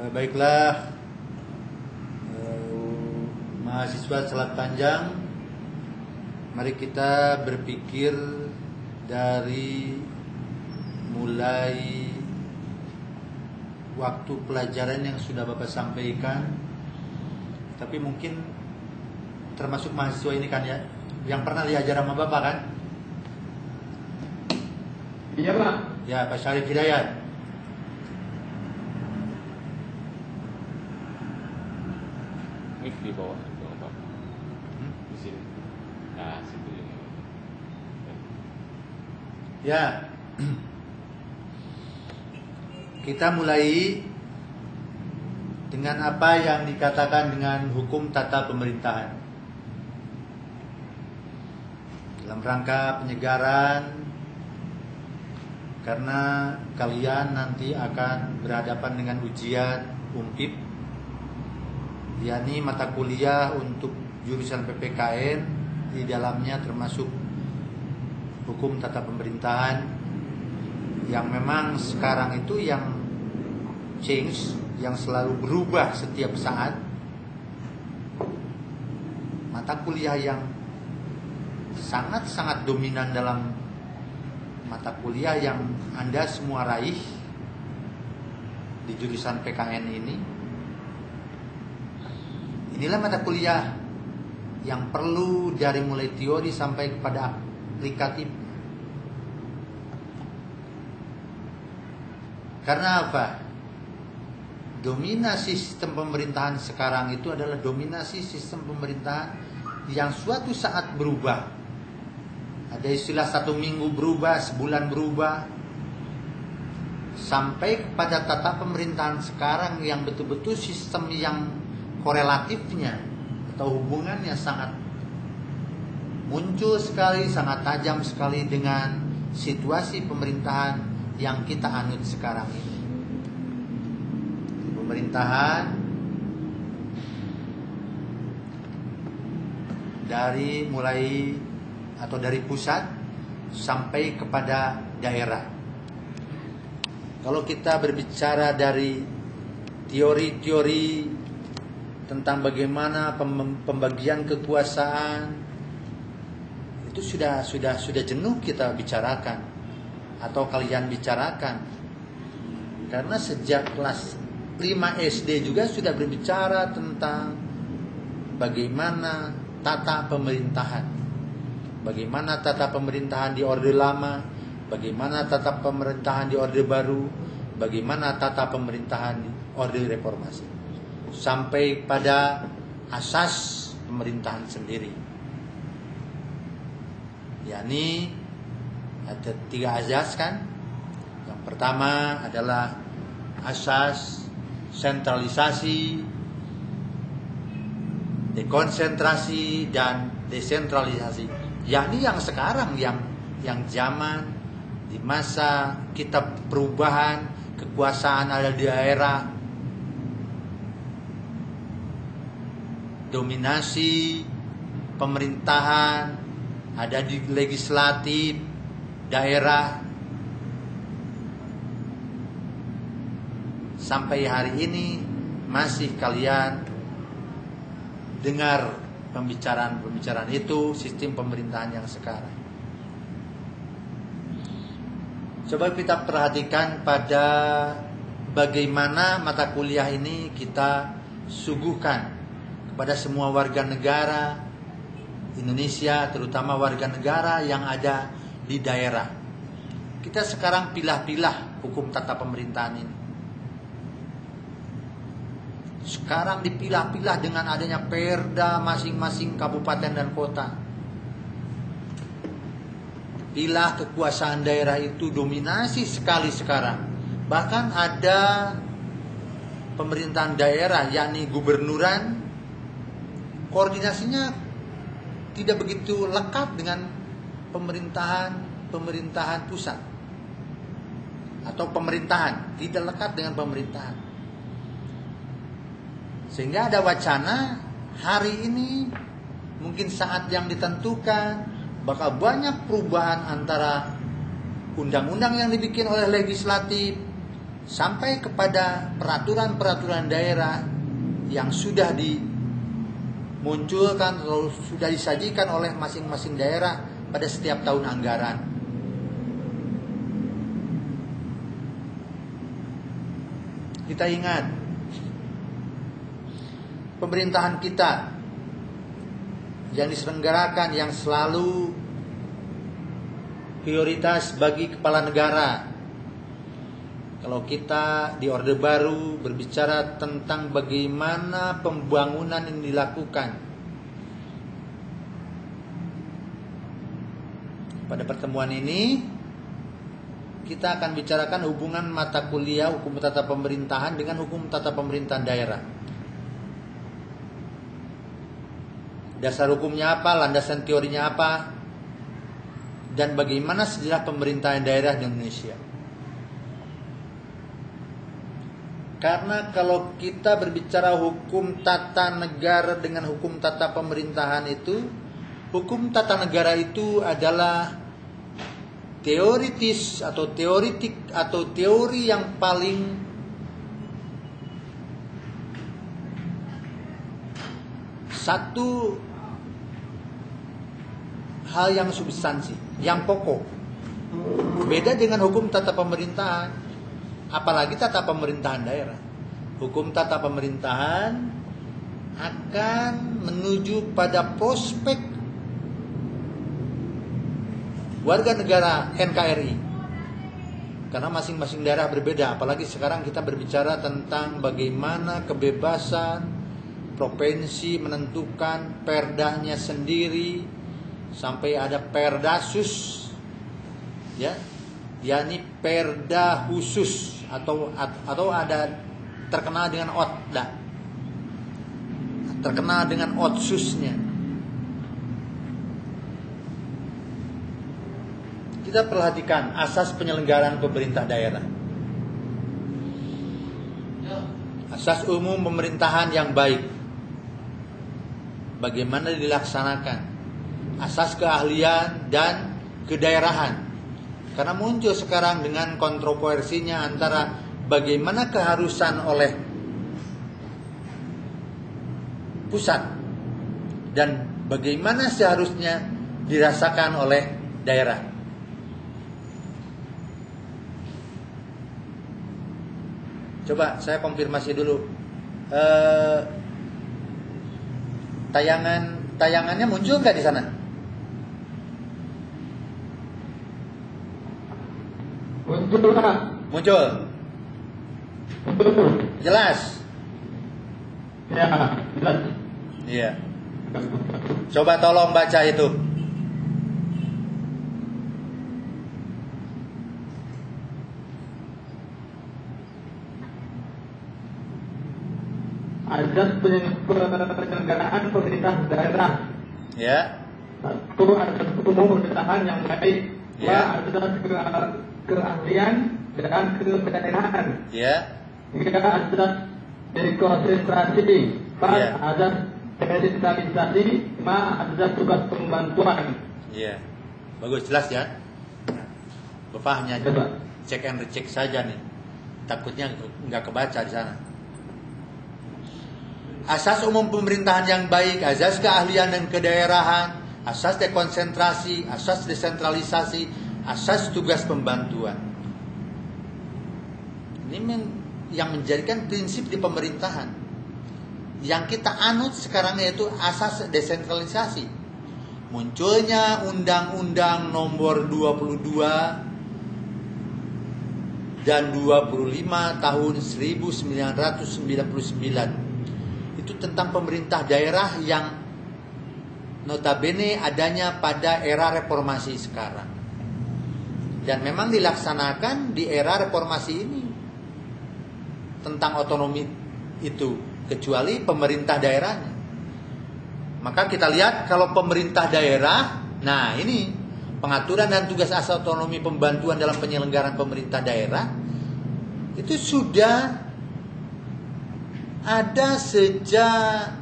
Baiklah, mahasiswa Selat Panjang, mari kita berpikir dari mulai waktu pelajaran yang sudah Bapak sampaikan. Tapi mungkin termasuk mahasiswa ini kan ya, yang pernah diajar sama Bapak kan? Iya Pak. Ya, Pak Syarif Hidayat. Mic di bawah Pak. Di sini. Nah, situ ini. Ya. Kita mulai dengan apa yang dikatakan dengan hukum tata pemerintahan. Dalam rangka penyegaran, karena kalian nanti akan berhadapan dengan ujian UMPIP, yakni mata kuliah untuk jurusan PPKN, di dalamnya termasuk hukum tata pemerintahan, yang memang sekarang itu yang change, yang selalu berubah setiap saat. Mata kuliah yang sangat-sangat dominan dalam mata kuliah yang Anda semua raih di jurusan PKN ini. Inilah mata kuliah yang perlu dari mulai teori sampai kepada aplikatif. Karena apa? Dominasi sistem pemerintahan sekarang itu adalah dominasi sistem pemerintahan yang suatu saat berubah. Ada istilah 1 minggu berubah, sebulan berubah, sampai kepada tata pemerintahan sekarang yang betul-betul sistem yang korelatifnya atau hubungannya sangat muncul sekali, sangat tajam sekali dengan situasi pemerintahan yang kita anut sekarang ini. Pemerintahan dari mulai atau dari pusat sampai kepada daerah. Kalau kita berbicara dari teori-teori tentang bagaimana pembagian kekuasaan, itu sudah jenuh kita bicarakan atau kalian bicarakan. Karena sejak kelas 5 SD juga sudah berbicara tentang bagaimana tata pemerintahan. Bagaimana tata pemerintahan di Orde Lama, bagaimana tata pemerintahan di Orde Baru, bagaimana tata pemerintahan di Orde Reformasi, sampai pada asas pemerintahan sendiri. Yakni ada 3 asas kan. Yang pertama adalah asas sentralisasi, dekonsentrasi, dan desentralisasi. Yakni yang sekarang yang zaman di masa kita perubahan kekuasaan ada di daerah, dominasi pemerintahan ada di legislatif daerah. Sampai hari ini masih kalian dengar pembicaraan itu, sistem pemerintahan yang sekarang. Coba kita perhatikan pada bagaimana mata kuliah ini kita suguhkan kepada semua warga negara Indonesia, terutama warga negara yang ada di daerah. Kita sekarang pilah-pilah hukum tata pemerintahan ini. Sekarang dipilah-pilah dengan adanya perda masing-masing kabupaten dan kota. Pilah kekuasaan daerah itu dominasi sekali sekarang. Bahkan ada pemerintahan daerah, yakni gubernuran, koordinasinya tidak begitu lekat dengan pemerintahan pusat. Atau pemerintahan, tidak lekat dengan pemerintahan. Sehingga ada wacana hari ini mungkin saat yang ditentukan bakal banyak perubahan antara undang-undang yang dibikin oleh legislatif sampai kepada peraturan-peraturan daerah yang sudah dimunculkan atau sudah disajikan oleh masing-masing daerah pada setiap tahun anggaran. Kita ingat, pemerintahan kita yang diselenggarakan yang selalu prioritas bagi kepala negara. Kalau kita di Orde Baru berbicara tentang bagaimana pembangunan yang dilakukan. Pada pertemuan ini kita akan bicarakan hubungan mata kuliah hukum tata pemerintahan dengan hukum tata pemerintahan daerah. Dasar hukumnya apa, landasan teorinya apa, dan bagaimana sejarah pemerintahan daerah di Indonesia. Karena kalau kita berbicara hukum tata negara dengan hukum tata pemerintahan itu, hukum tata negara itu adalah teoritis atau teoritik atau teori yang paling satu hal yang substansi, yang pokok. Beda dengan hukum tata pemerintahan, apalagi tata pemerintahan daerah. Hukum tata pemerintahan akan menuju pada prospek warga negara NKRI. Karena masing-masing daerah berbeda, apalagi sekarang kita berbicara tentang bagaimana kebebasan provinsi menentukan perdanya sendiri, sampai ada perdasus, ya, yakni perda khusus atau ada terkenal dengan otda, terkenal dengan otsusnya. Kita perhatikan asas penyelenggaraan pemerintah daerah. Asas umum pemerintahan yang baik, bagaimana dilaksanakan. Asas keahlian dan kedaerahan. Karena muncul sekarang dengan kontroversinya antara bagaimana keharusan oleh pusat dan bagaimana seharusnya dirasakan oleh daerah. Coba saya konfirmasi dulu. Tayangannya muncul nggak di sana? Muncul, Pak. Muncul. Jelas. Ya, jelas. Iya. Coba tolong baca itu. Azas penyelenggaraan pemerintah daerah. Ya. Satu, azas umum pemerintahan yang baik. Ya. Dua, azas keahlian dan kedaerahan. Ya. Tiga, azas dekonsentrasi. Empat, Ya. azas desentralisasi. Lima, azas tugas pembantuan. Iya. Bagus, jelas ya. Bapak hanya Coba. cek and recheck saja nih. Takutnya nggak kebaca di sana. Asas umum pemerintahan yang baik, asas keahlian dan kedaerahan, asas dekonsentrasi, asas desentralisasi, asas tugas pembantuan. Ini yang menjadikan prinsip di pemerintahan. Yang kita anut sekarang yaitu asas desentralisasi. Munculnya Undang-Undang Nomor 22 dan 25 tahun 1999. Itu tentang pemerintah daerah yang notabene adanya pada era reformasi sekarang. Dan memang dilaksanakan di era reformasi ini tentang otonomi itu, kecuali pemerintah daerahnya. Maka kita lihat kalau pemerintah daerah, nah ini pengaturan dan tugas asal otonomi pembantuan dalam penyelenggaraan pemerintah daerah itu sudah ada sejak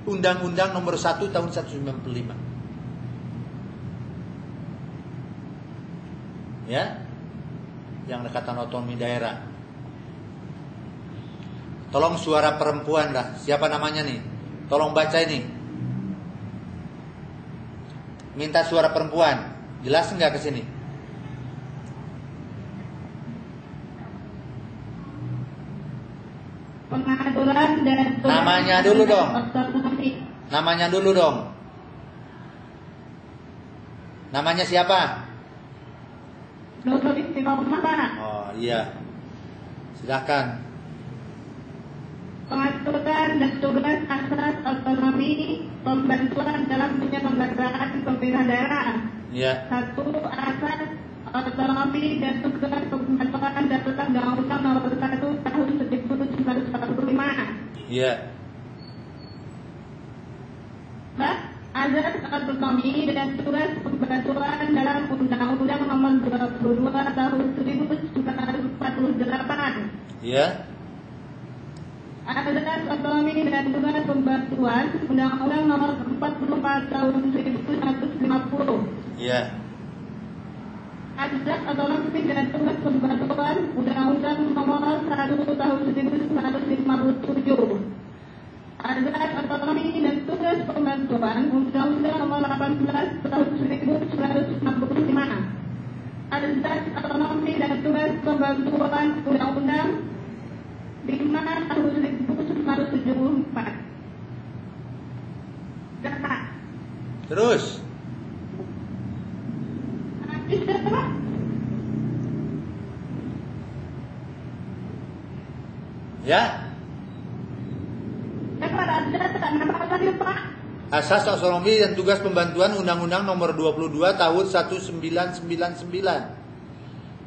Undang-Undang Nomor 1 tahun 1995. Ya. Yang dekatan otonomi daerah. Tolong suara perempuan dah. Siapa namanya nih? Tolong baca ini. Minta suara perempuan. Jelas nggak ke sini? Pengaturan dan Namanya dulu dong. Namanya dulu dong. Namanya siapa? Dr. Istiqomah, Pak. Oh iya. Silakan. Pengaturan dan tugas asas otonomi pembantuan dalam penyelenggaraan pemerintahan daerah. Iya. 1. Asas otonomi dan tugas pembantuan dalam Undang-Undang Nomor 1 Tahun 1945. Iya. Mbak, azas otonomi dan tugas pembantuan dalam Undang-Undang Nomor 22 Tahun 1948. Iya. Azas otonomi dan tugas pembantuan Undang-Undang Nomor 44 Tahun 1950. Iya. Azas otonomi dan tugas pembantuan Undang-Undang Nomor 1 Tahun 1957. Azas otonomi dan tugas pembantuan Undang-Undang Nomor 18 Tahun 1965. Azas otonomi dan tugas pembantuan Undang-Undang 5 Tahun 1974. Data. Terus. Bisa, Pak? Ya. Asas otonomi dan tugas pembantuan Undang-Undang Nomor 22 Tahun 1999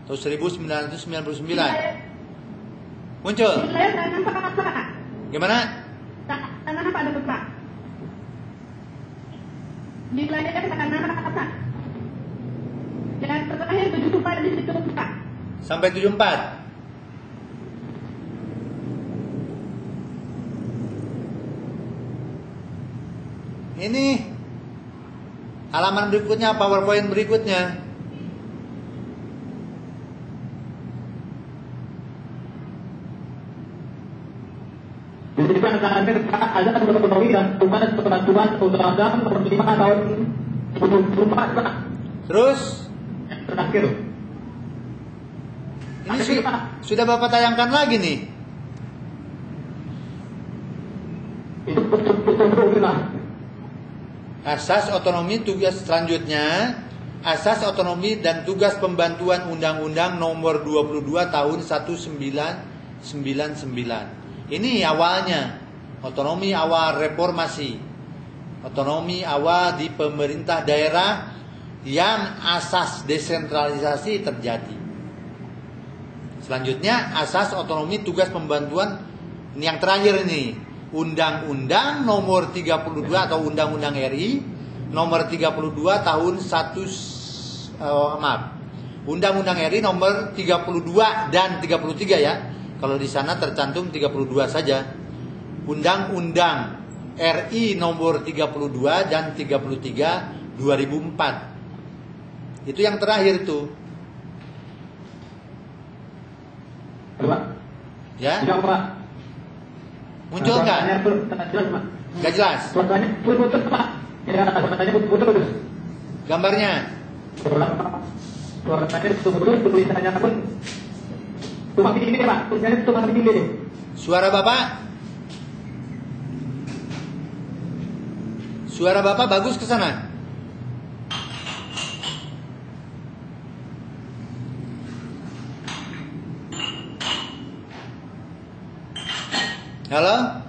atau 1999. Muncul. Gimana? Tanah apa ada Pak? Di layar tanah apa? Dan terakhir 74 di situ Pak. Sampai 74. Ini halaman berikutnya, PowerPoint berikutnya. Diberikan ada otonomi dan tugas pembantuan Undang-Undang Nomor 5 Tahun 2004. Terus Terakhir. ini sudah Bapak tayangkan lagi nih. Itu betul-betul lah. Asas otonomi tugas selanjutnya, asas otonomi dan tugas pembantuan Undang-Undang Nomor 22 Tahun 1999. Ini awalnya otonomi awal reformasi, otonomi awal di pemerintah daerah yang asas desentralisasi terjadi. Selanjutnya asas otonomi tugas pembantuan, ini yang terakhir ini, Undang-Undang Nomor 32 atau Undang-Undang RI Nomor 32 Tahun Undang-Undang RI Nomor 32 dan 33 ya. Kalau di sana tercantum 32 saja. Undang-Undang RI Nomor 32 dan 33 2004. Itu yang terakhir tuh. Pak. Ya? Tidak, Pak. Muncul nggak? Nggak jelas. Suaranya putus, Pak. Ya, suaranya putus. Gambarnya? Suaranya putus, tulisannya pun tumpang tinggi, Pak. Tulisannya tumpang tinggi. Suara Bapak? Suara Bapak bagus ke sana. Halo?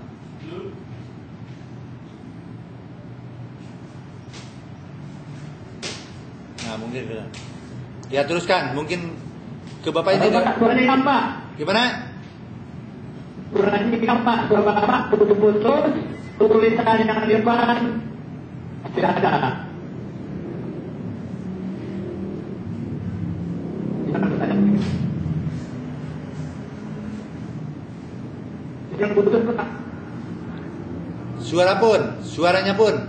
Nah, mungkin ya teruskan, mungkin ke Bapak ini. Suaranya hilang, Pak. Gimana? Suaranya hilang, Pak. Suara Bapak putus-putus. Tulisannya yang di depan tidak ada. Yang putus, Pak. Suaranya pun.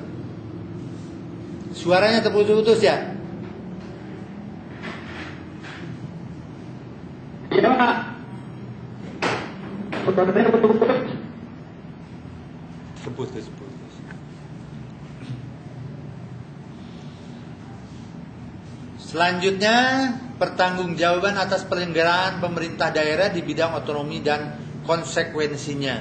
Suaranya terputus-putus ya? Iya, Pak. Suaranya putus-putus. putus. Selanjutnya, pertanggungjawaban atas penyelenggaraan pemerintah daerah di bidang otonomi dan konsekuensinya.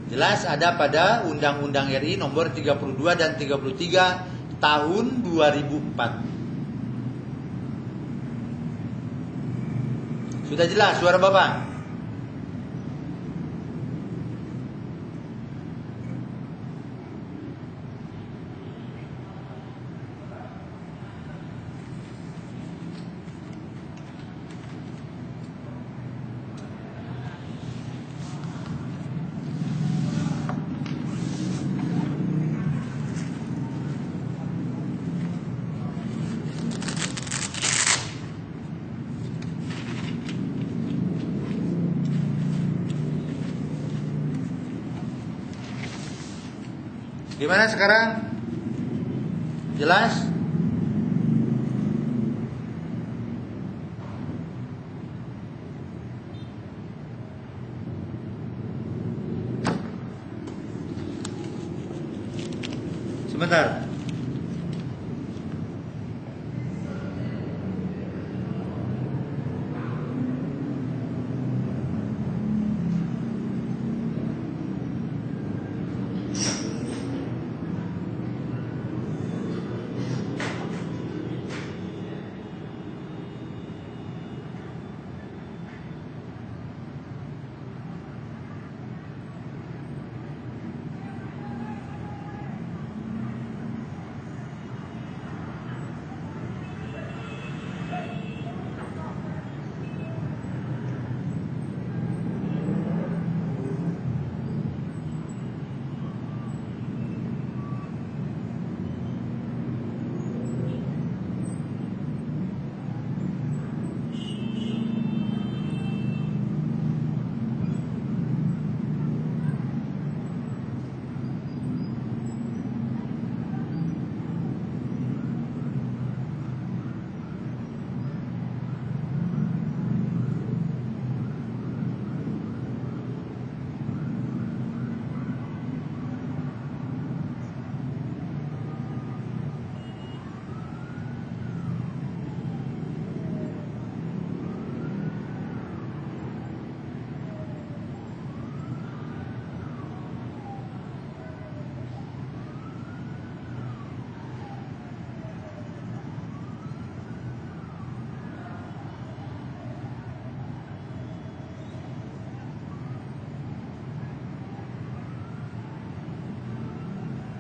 Jelas ada pada Undang-Undang RI nomor 32 dan 33 tahun 2004. Sudah jelas suara Bapak? Gimana sekarang? Jelas? Sebentar.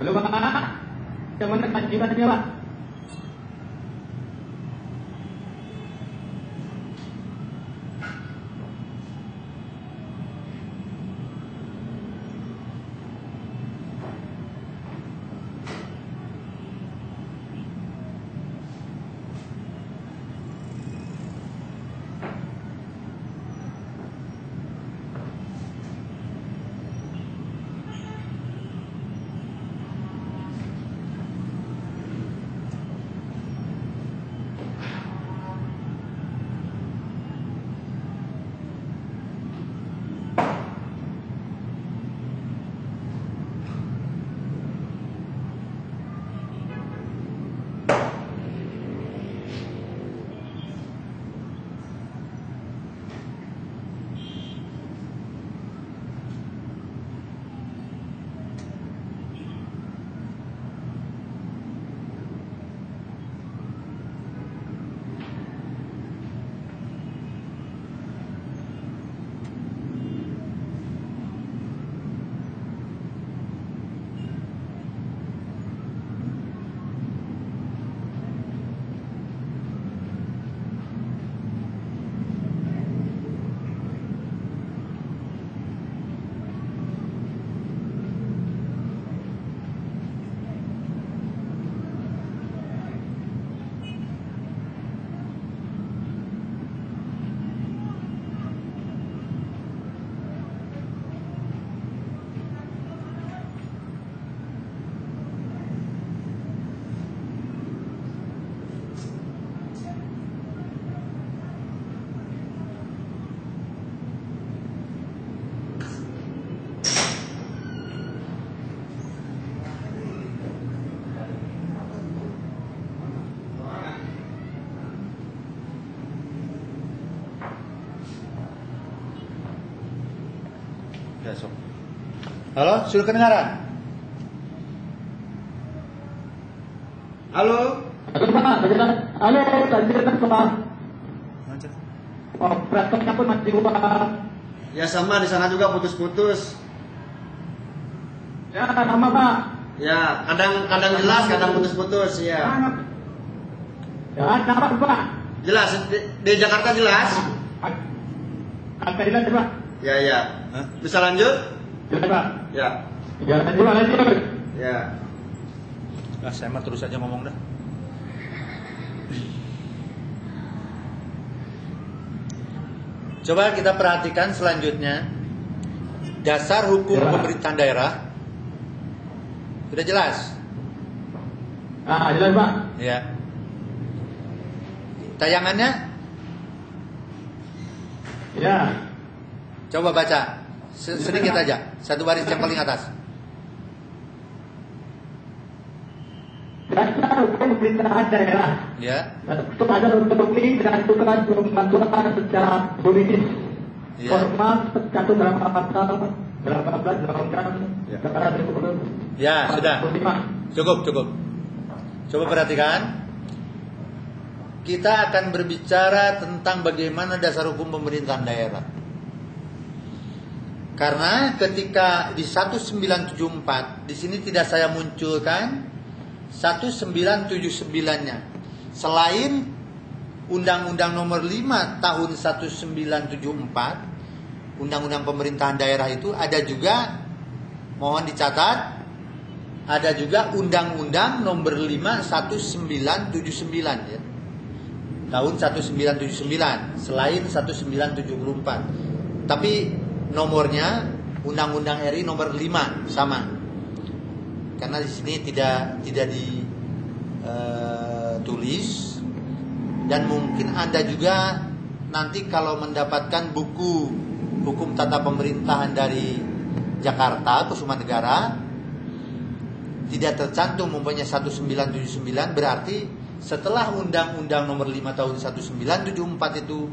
Halo Pak, bagaimana kelanjutannya Pak? Ada sok. Halo, sudah kedengaran? Halo? Halo Pak, halo, tadi Pak. Oh, prakteknya pun masih Pak. Ya sama di sana juga putus-putus. Ya, sama Pak. Ya, kadang jelas, kadang putus-putus, ya. Ya, kenapa Pak? Jelas di Jakarta jelas. Angka jelas Pak. Ya, ya. Bisa lanjut? Jelas Pak. Ya. Jalan juga lanjut. Ya. Saya mah terus aja ngomong dah. Coba kita perhatikan selanjutnya. Dasar hukum pemerintahan daerah. Sudah jelas? Jelas Pak. Ya. Tayangannya? Ya. Coba baca. Sedikit aja. Satu baris yang paling atas. Dasar hukum pemerintahan daerah. Ya. Untuk ada untuk dan tukeran bantuan secara politis. Ya. Formal tercantum dalam pasal 18 Undang-Undang Negara Republik. Ya, sudah. 45. Cukup. Coba perhatikan. Kita akan berbicara tentang bagaimana dasar hukum pemerintahan daerah. Karena ketika di 1974 di sini tidak saya munculkan 1979-nya. Selain Undang-Undang Nomor 5 Tahun 1974, Undang-Undang Pemerintahan Daerah itu ada juga, mohon dicatat, ada juga Undang-Undang Nomor 5 1979 ya. Tahun 1979, selain 1974. Tapi nomornya Undang-Undang RI nomor 5 sama. Karena di sini tidak ditulis, dan mungkin Anda juga nanti kalau mendapatkan buku hukum tata pemerintahan dari Jakarta Kusuma Negara tidak tercantum umpamanya 1979, berarti setelah Undang-Undang Nomor 5 Tahun 1974 itu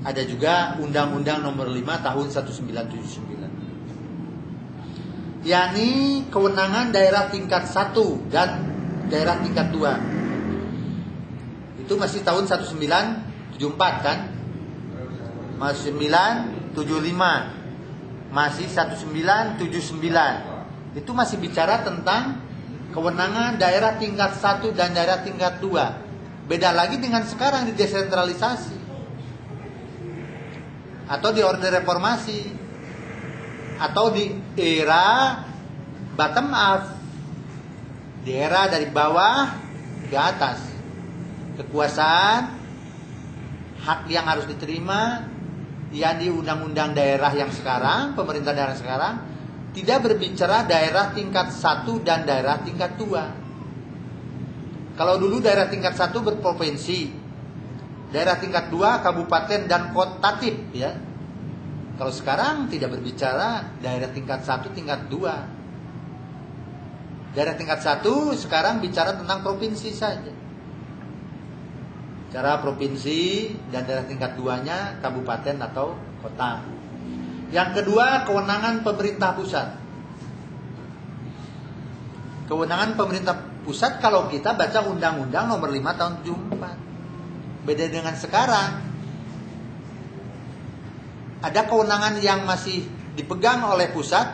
ada juga Undang-Undang Nomor 5 Tahun 1979, yakni kewenangan daerah tingkat 1 dan daerah tingkat 2. Itu masih tahun 1974 kan? Masih 1975, masih 1979. Itu masih bicara tentang kewenangan daerah tingkat 1 dan daerah tingkat 2. Beda lagi dengan sekarang di desentralisasi atau di orde reformasi atau di era bottom up, di era dari bawah ke atas. Kekuasaan, hak yang harus diterima yang di undang-undang daerah yang sekarang, pemerintah daerah sekarang tidak berbicara daerah tingkat 1 dan daerah tingkat 2. Kalau dulu daerah tingkat 1 berprovinsi, daerah tingkat 2 kabupaten dan kotatif ya. Kalau sekarang tidak berbicara daerah tingkat 1, tingkat 2. Daerah tingkat 1 sekarang bicara tentang provinsi saja. Cara provinsi, dan daerah tingkat 2-nya kabupaten atau kota. Yang kedua, kewenangan pemerintah pusat. Kewenangan pemerintah pusat kalau kita baca Undang-Undang Nomor 5 Tahun 74. Beda dengan sekarang. Ada kewenangan yang masih dipegang oleh pusat,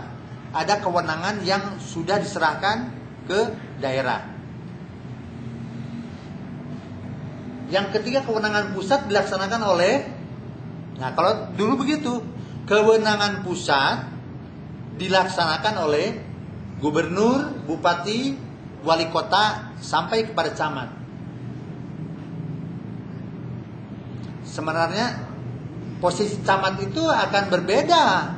ada kewenangan yang sudah diserahkan ke daerah. Yang ketiga, kewenangan pusat dilaksanakan oleh, nah kalau dulu begitu, kewenangan pusat dilaksanakan oleh gubernur, bupati, wali kota sampai kepada camat. Sebenarnya posisi camat itu akan berbeda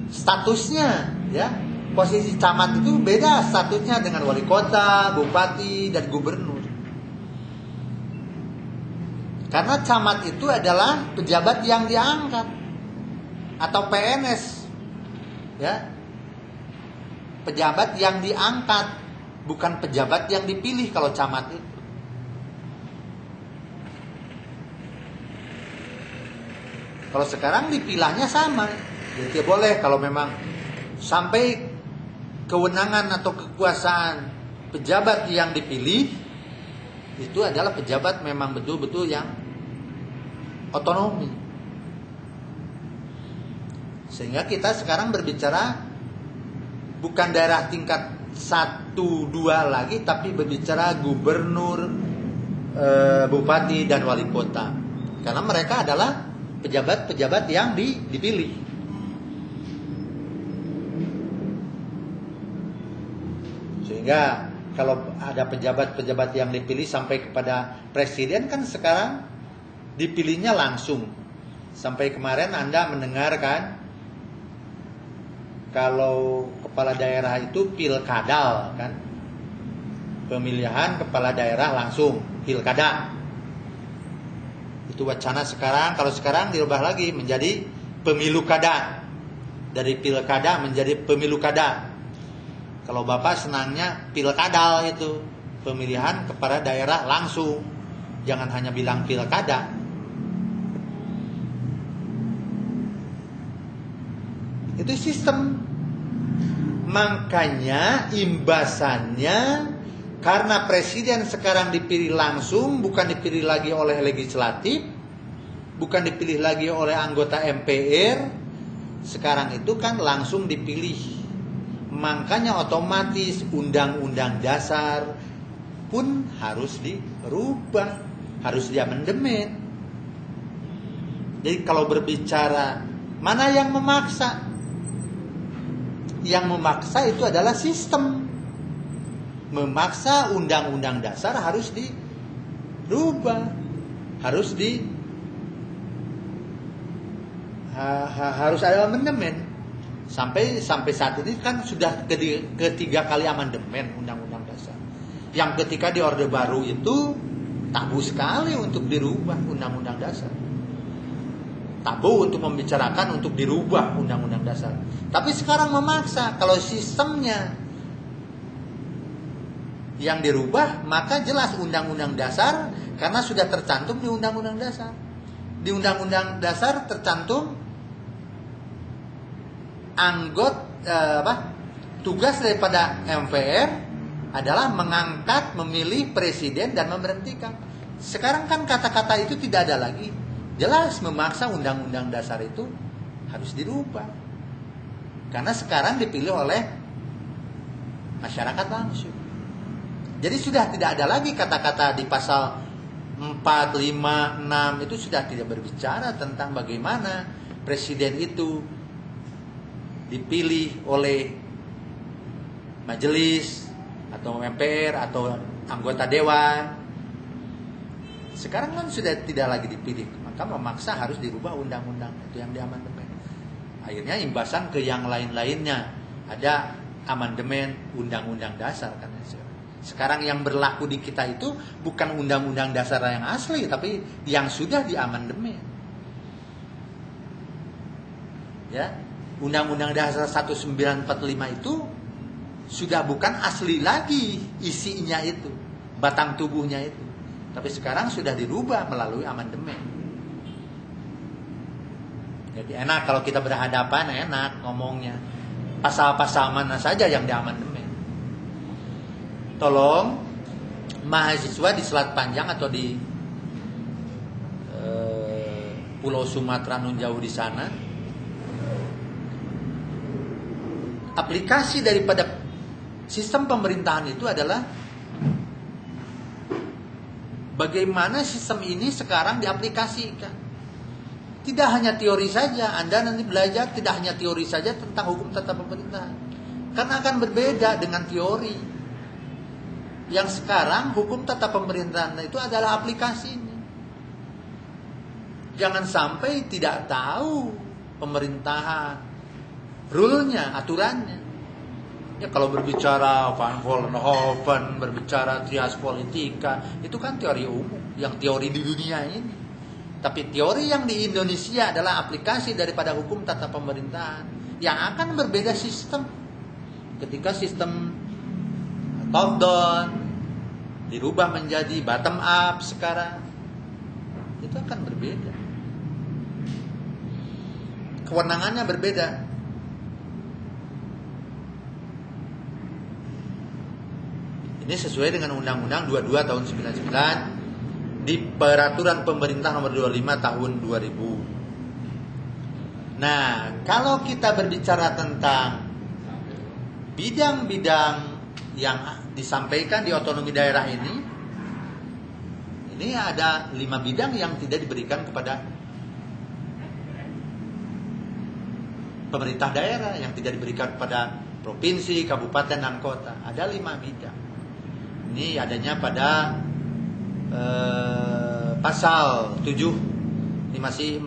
statusnya, ya. Posisi camat itu beda statusnya dengan wali kota, bupati, dan gubernur. Karena camat itu adalah pejabat yang diangkat atau PNS, ya, pejabat yang diangkat, bukan pejabat yang dipilih kalau camat itu. Kalau sekarang dipilahnya sama, Jadi tidak boleh kalau memang sampai kewenangan atau kekuasaan pejabat yang dipilih itu adalah pejabat memang betul-betul yang otonomi. Sehingga kita sekarang berbicara bukan daerah tingkat 1, 2 lagi, tapi berbicara gubernur, bupati dan wali kota. Karena mereka adalah pejabat-pejabat yang dipilih. Sehingga kalau ada pejabat-pejabat yang dipilih sampai kepada presiden kan sekarang dipilihnya langsung. Sampai kemarin Anda mendengarkan kalau kepala daerah itu pilkada kan. Pemilihan kepala daerah langsung pilkada. Itu wacana sekarang. Kalau sekarang dirubah lagi menjadi pemilu kada. Dari pilkada menjadi pemilu kada. Kalau Bapak senangnya pilkada itu, pemilihan kepala daerah langsung. Jangan hanya bilang pilkada. Itu sistem. Makanya imbasannya karena presiden sekarang dipilih langsung, bukan dipilih lagi oleh legislatif, bukan dipilih lagi oleh anggota MPR. Sekarang itu kan langsung dipilih. Makanya otomatis undang-undang dasar pun harus dirubah, harus diamandemen. Jadi kalau berbicara mana yang memaksa? Yang memaksa itu adalah sistem. Memaksa undang-undang dasar harus dirubah, harus harus ada amandemen. Sampai saat ini kan sudah ketiga kali amandemen undang-undang dasar. Yang ketika di Orde Baru itu tabu sekali untuk dirubah undang-undang dasar. Tabu untuk membicarakan untuk dirubah undang-undang dasar. Tapi sekarang memaksa. Kalau sistemnya yang dirubah, maka jelas undang-undang dasar karena sudah tercantum di undang-undang dasar. Di undang-undang dasar tercantum tugas daripada MPR adalah mengangkat, memilih presiden dan memberhentikan. Sekarang kan kata-kata itu tidak ada lagi. Jelas memaksa undang-undang dasar itu harus dirubah. Karena sekarang dipilih oleh masyarakat langsung. Jadi sudah tidak ada lagi kata-kata di pasal 4, 5, 6 itu sudah tidak berbicara tentang bagaimana presiden itu dipilih oleh majelis atau MPR atau anggota dewan. Sekarang kan sudah tidak lagi dipilih, maka memaksa harus dirubah undang-undang itu yang diamandemen. Akhirnya imbasan ke yang lain-lainnya, ada amandemen undang-undang dasar kan. Sekarang yang berlaku di kita itu bukan undang-undang dasar yang asli, tapi yang sudah diamandemen. Ya. Undang-undang dasar 1945 itu sudah bukan asli lagi isinya itu, batang tubuhnya itu. Tapi sekarang sudah dirubah melalui amandemen. Jadi enak kalau kita berhadapan, enak ngomongnya. Pasal-pasal mana saja yang diamandemen. Tolong mahasiswa di Selat Panjang atau di Pulau Sumatera nun jauh di sana, aplikasi daripada sistem pemerintahan itu adalah bagaimana sistem ini sekarang diaplikasikan. Tidak hanya teori saja, Anda nanti belajar tidak hanya teori saja tentang hukum tata pemerintahan. Karena akan berbeda dengan teori. Yang sekarang hukum tata pemerintahan itu adalah aplikasinya. Jangan sampai tidak tahu pemerintahan, rule-nya, aturannya. Ya kalau berbicara Van Vollenhoven, berbicara trias politika, itu kan teori umum, yang teori di dunia ini. Tapi teori yang di Indonesia adalah aplikasi daripada hukum tata pemerintahan yang akan berbeda sistem. Ketika sistem top down dirubah menjadi bottom up sekarang, itu akan berbeda. kewenangannya berbeda. Ini sesuai dengan Undang-Undang 22 tahun 99 di Peraturan Pemerintah nomor 25 tahun 2000. Nah, kalau kita berbicara tentang bidang-bidang yang disampaikan di otonomi daerah ini ada 5 bidang yang tidak diberikan kepada pemerintah daerah, yang tidak diberikan kepada provinsi, kabupaten, dan kota. Ada 5 bidang. Ini adanya pada pasal 7. Ini masih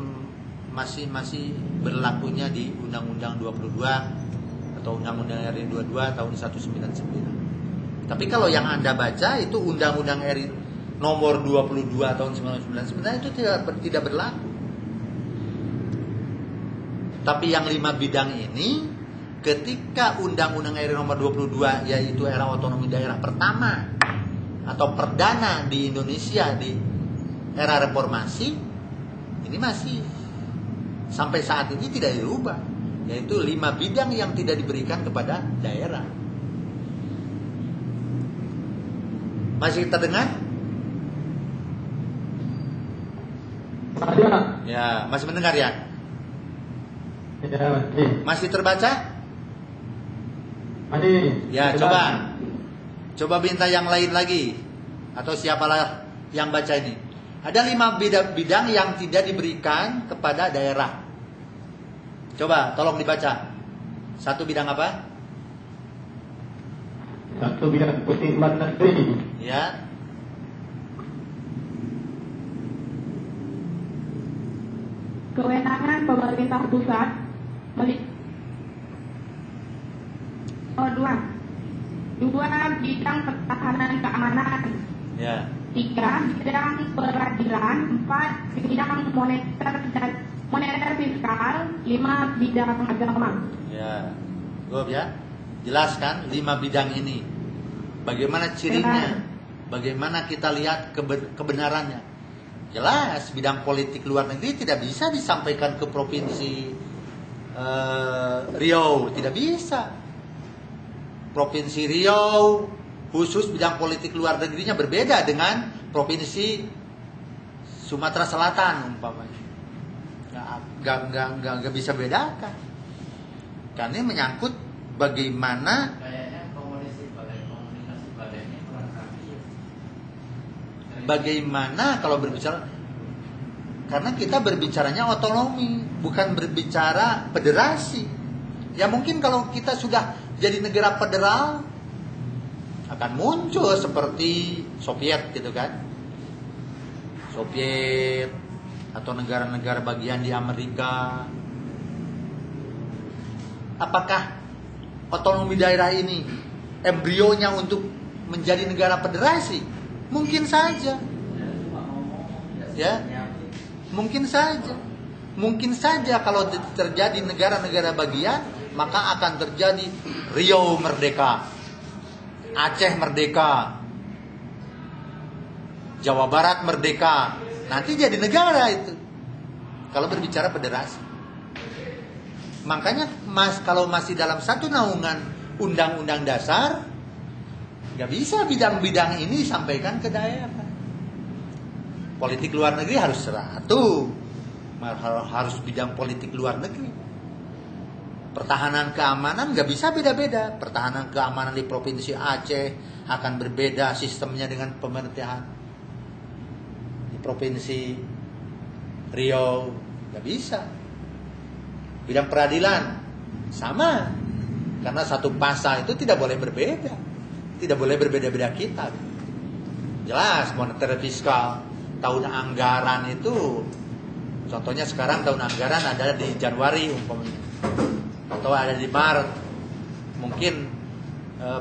berlakunya di Undang-Undang 22 atau Undang-Undang RI 22 tahun 199. Tapi kalau yang Anda baca itu Undang-Undang RI nomor 22 tahun 1999 itu tidak berlaku. Tapi yang 5 bidang ini ketika Undang-Undang RI nomor 22 yaitu era otonomi daerah pertama atau perdana di Indonesia di era reformasi, ini masih sampai saat ini tidak dirubah, yaitu 5 bidang yang tidak diberikan kepada daerah. Masih terdengar? Ya, masih mendengar ya? Masih terbaca? Ya, coba minta yang lain lagi atau siapalah yang baca ini. Ada 5 bidang yang tidak diberikan kepada daerah. Coba tolong dibaca. 1 bidang apa? 1 bidang politik luar negeri. Ya. Kewenangan pemerintah pusat. 2 bidang pertahanan keamanan. Ya. 3 bidang peradilan. 4 bidang moneter fiskal. 5 bidang agama. Ya. Gue ya. Jelaskan 5 bidang ini. Bagaimana cirinya? Bagaimana kita lihat kebenarannya? Jelas bidang politik luar negeri tidak bisa disampaikan ke provinsi Riau, tidak bisa. Provinsi Riau khusus bidang politik luar negerinya berbeda dengan provinsi Sumatera Selatan umpamanya. Nggak bisa bedakan. Karena ini menyangkut bagaimana kalau berbicara, karena kita berbicaranya otonomi, bukan berbicara federasi. Ya mungkin kalau kita sudah jadi negara federal akan muncul seperti Soviet gitu kan. Soviet atau negara-negara bagian di Amerika. Apakah otonomi daerah ini embrionya untuk menjadi negara federasi? Mungkin saja. Ya. Mungkin saja. Mungkin saja kalau terjadi negara-negara bagian, maka akan terjadi Riau merdeka, Aceh merdeka, Jawa Barat merdeka. Nanti jadi negara itu. Kalau berbicara federasi. Makanya kalau masih dalam satu naungan undang-undang dasar, nggak bisa bidang-bidang ini disampaikan ke daerah. Politik luar negeri harus harus bidang politik luar negeri. Pertahanan keamanan nggak bisa beda-beda. Pertahanan keamanan di provinsi Aceh akan berbeda sistemnya dengan pemerintahan di provinsi Riau, nggak bisa. Bidang peradilan sama, karena satu pasal itu tidak boleh berbeda, tidak boleh berbeda-beda kita. Jelas moneter fiskal, tahun anggaran itu, contohnya sekarang tahun anggaran ada di Januari umpamanya, atau ada di Maret. Mungkin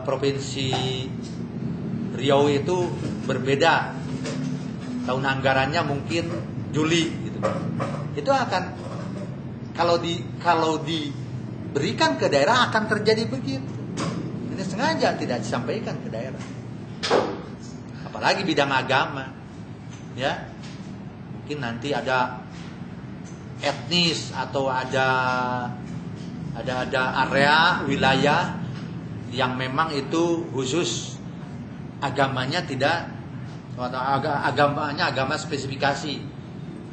provinsi Riau itu berbeda, tahun anggarannya mungkin Juli gitu. Itu akan kalau diberikan ke daerah akan terjadi begitu. Ini sengaja tidak disampaikan ke daerah. Apalagi bidang agama, ya. Mungkin nanti ada etnis atau ada area wilayah yang memang itu khusus agamanya tidak, atau agamanya agama spesifikasi,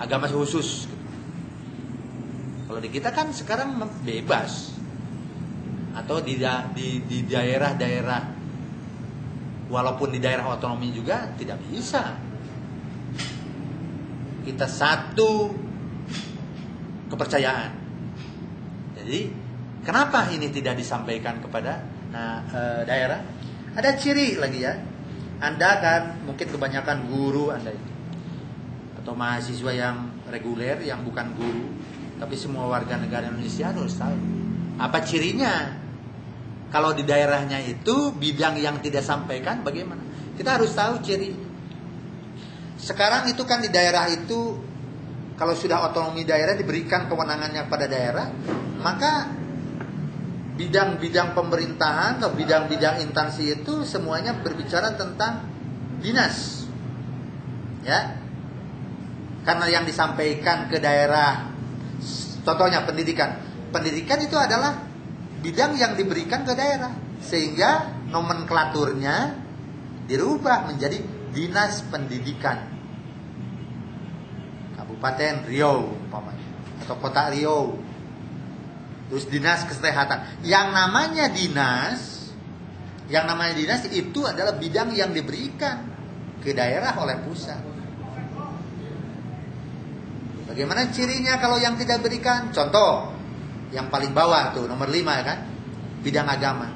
agama khusus. Kalau di kita kan sekarang bebas, atau di daerah-daerah, walaupun di daerah otonomi juga tidak bisa. Kita satu kepercayaan. Jadi kenapa ini tidak disampaikan kepada daerah? Ada ciri lagi ya. Anda kan mungkin kebanyakan guru Anda itu, atau mahasiswa yang reguler yang bukan guru, tapi semua warga negara Indonesia harus tahu apa cirinya. Kalau di daerahnya itu bidang yang tidak sampaikan bagaimana? Kita harus tahu ciri. Sekarang itu kan di daerah itu, kalau sudah otonomi daerah diberikan kewenangannya pada daerah, maka bidang-bidang pemerintahan atau bidang-bidang instansi itu semuanya berbicara tentang dinas. Ya. Karena yang disampaikan ke daerah, contohnya pendidikan. Pendidikan itu adalah bidang yang diberikan ke daerah, sehingga nomenklaturnya dirubah menjadi Dinas Pendidikan Kabupaten Riau umpamanya, atau Kota Riau. Terus Dinas Kesehatan. Yang namanya dinas itu adalah bidang yang diberikan ke daerah oleh pusat. Bagaimana cirinya kalau yang tidak berikan? Contoh yang paling bawah tuh nomor 5 ya kan, bidang agama.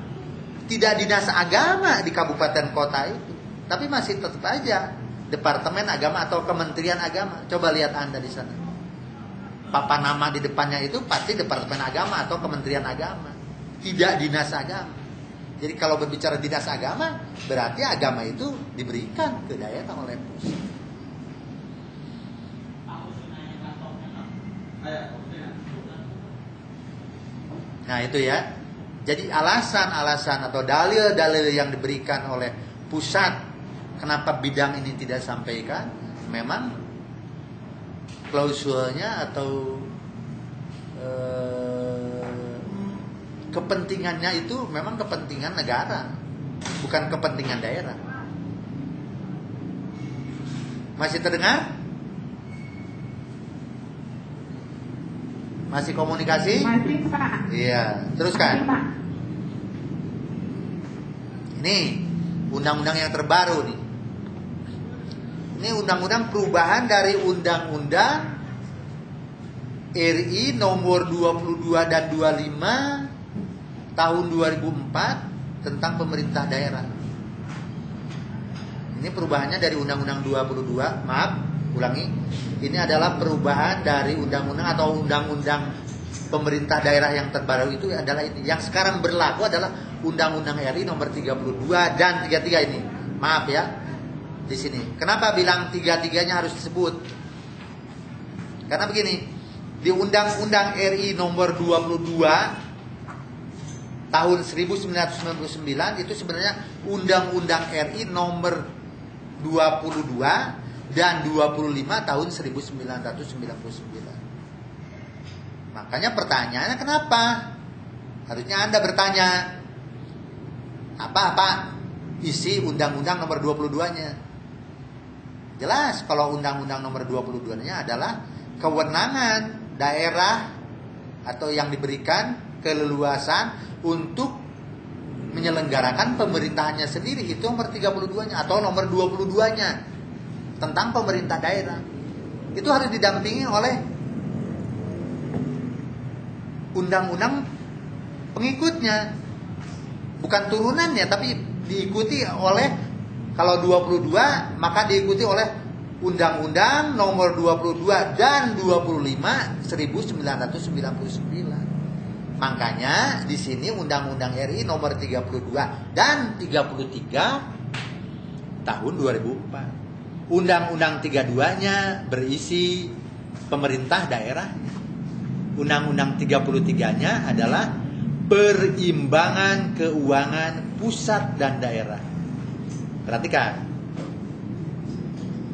Tidak dinas agama di kabupaten kota itu, tapi masih tetap aja Departemen Agama atau Kementerian Agama. Coba lihat Anda di sana. Papan nama di depannya itu pasti Departemen Agama atau Kementerian Agama, tidak dinas agama. Jadi kalau berbicara dinas agama, berarti agama itu diberikan ke daerah oleh pusat. Nah itu ya. Jadi alasan-alasan atau dalil-dalil yang diberikan oleh pusat kenapa bidang ini tidak sampaikan, memang klausulnya atau kepentingannya itu memang kepentingan negara, bukan kepentingan daerah. Masih terdengar? Masih komunikasi? Masih, Pak. Iya, teruskan. Masih, Pak. Ini undang-undang yang terbaru nih. Ini undang-undang perubahan dari Undang-Undang RI nomor 22 dan 25 tahun 2004 tentang pemerintah daerah. Ini perubahannya dari Undang-Undang 22, maaf, ulangi. Ini adalah perubahan dari undang-undang atau undang-undang pemerintah daerah yang terbaru itu adalah ini. Yang sekarang berlaku adalah Undang-Undang RI nomor 32 dan 33 ini. Maaf ya. Di sini. Kenapa bilang tiga-tiganya harus disebut? Karena begini, di Undang-Undang RI nomor 22 tahun 1999 itu sebenarnya Undang-Undang RI nomor 22 dan 25 tahun 1999. Makanya pertanyaannya kenapa? Harusnya Anda bertanya, apa isi Undang-Undang nomor 22-nya? Jelas kalau Undang-Undang nomor 22-nya adalah kewenangan daerah atau yang diberikan keleluasan untuk menyelenggarakan pemerintahannya sendiri. Itu nomor 32-nya atau nomor 22-nya tentang pemerintah daerah. Itu harus didampingi oleh undang-undang pengikutnya. Bukan turunannya, tapi diikuti oleh, kalau 22 maka diikuti oleh Undang-Undang nomor 22 dan 25 1999. Makanya di sini Undang-Undang RI nomor 32 dan 33 tahun 2004. Undang-Undang 32-nya berisi pemerintah daerahnya. Undang-Undang 33-nya adalah perimbangan keuangan pusat dan daerah. Perhatikan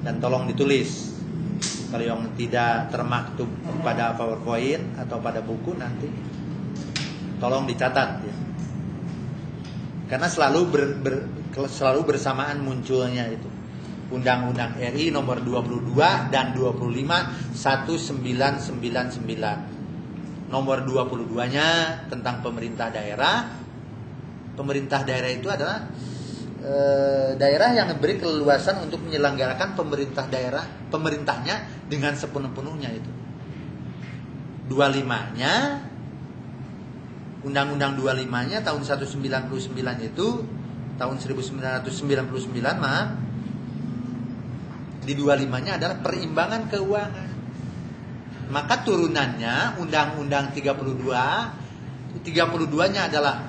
dan tolong ditulis. Kalau yang tidak termaktub pada PowerPoint atau pada buku nanti tolong dicatat ya. Karena selalu bersamaan munculnya itu. Undang-Undang RI nomor 22 dan 25 1999. Nomor 22-nya tentang pemerintah daerah. Pemerintah daerah itu adalah daerah yang diberi keleluasan untuk menyelenggarakan pemerintahnya dengan sepenuh-penuhnya itu. 25-nya Undang-Undang 25-nya tahun 1999 itu tahun 1999 maaf. Di 25-nya adalah perimbangan keuangan. Maka turunannya Undang-Undang 32-nya adalah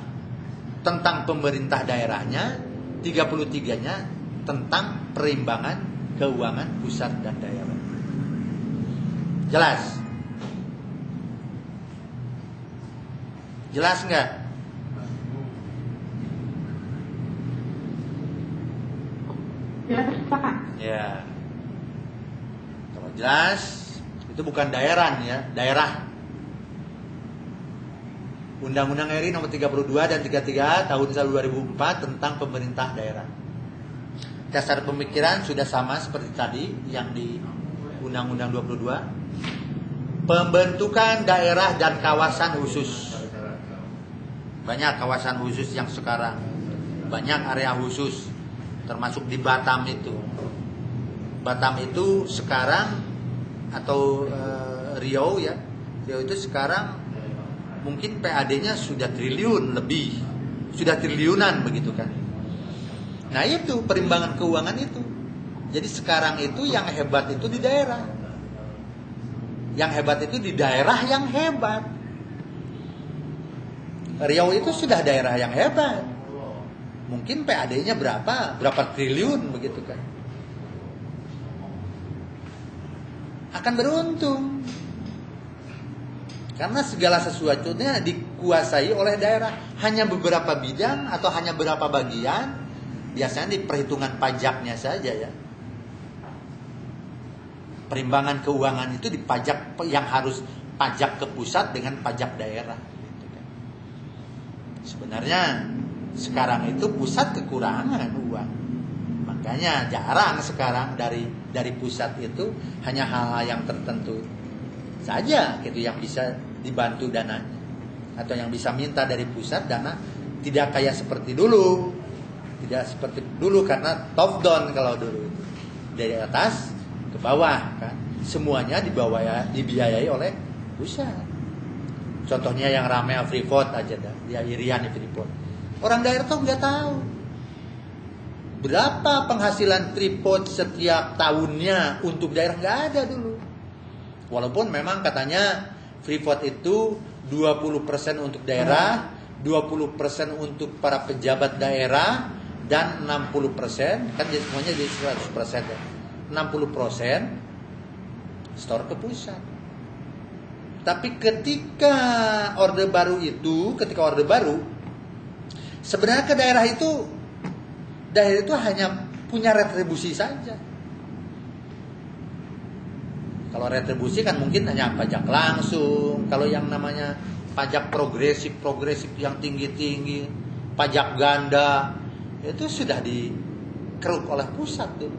tentang pemerintah daerahnya, 33-nya tentang perimbangan keuangan pusat dan daerah. Jelas? Jelas enggak? Jelas, Pak. Ya. Kalau jelas, itu bukan daerah ya, daerah. Undang-Undang RI nomor 32 dan 33 tahun 2004 tentang pemerintah daerah. Dasar pemikiran sudah sama seperti tadi yang di Undang-Undang 22. Pembentukan daerah dan kawasan khusus. Banyak kawasan khusus yang sekarang. Banyak area khusus. Termasuk di Batam itu. Batam itu sekarang atau Riau ya. Riau itu sekarang mungkin PAD-nya sudah triliun lebih. Sudah triliunan begitu kan. Nah itu perimbangan keuangan itu. Jadi sekarang itu yang hebat itu di daerah. Yang hebat itu di daerah yang hebat. Riau itu sudah daerah yang hebat. Mungkin PAD-nya berapa triliun begitu kan. Akan beruntung. Karena segala sesuatunya dikuasai oleh daerah. Hanya beberapa bidang atau hanya beberapa bagian. Biasanya di perhitungan pajaknya saja ya. Perimbangan keuangan itu dipajak yang harus pajak ke pusat dengan pajak daerah. Sebenarnya sekarang itu pusat kekurangan uang. Makanya jarang sekarang dari pusat itu hanya hal-hal yang tertentu saja gitu yang bisa dibantu dananya. Atau yang bisa minta dari pusat dana tidak kayak seperti dulu. Tidak seperti dulu karena top down kalau dulu itu. Dari atas ke bawah kan. Semuanya dibiayai oleh pusat. Contohnya yang ramai Freeport aja dah, ya Irian di Freeport. Orang daerah tuh nggak tahu berapa penghasilan Freeport setiap tahunnya untuk daerah, nggak ada dulu. Walaupun memang katanya Freeport itu 20% untuk daerah, 20% untuk para pejabat daerah, dan 60% kan jadi semuanya jadi 100% ya. 60% store ke pusat. Tapi ketika orde baru sebenarnya ke daerah itu hanya punya retribusi saja. Kalau retribusi kan mungkin hanya pajak langsung. Kalau yang namanya pajak progresif yang tinggi-tinggi, pajak ganda, itu sudah dikeruk oleh pusat tuh.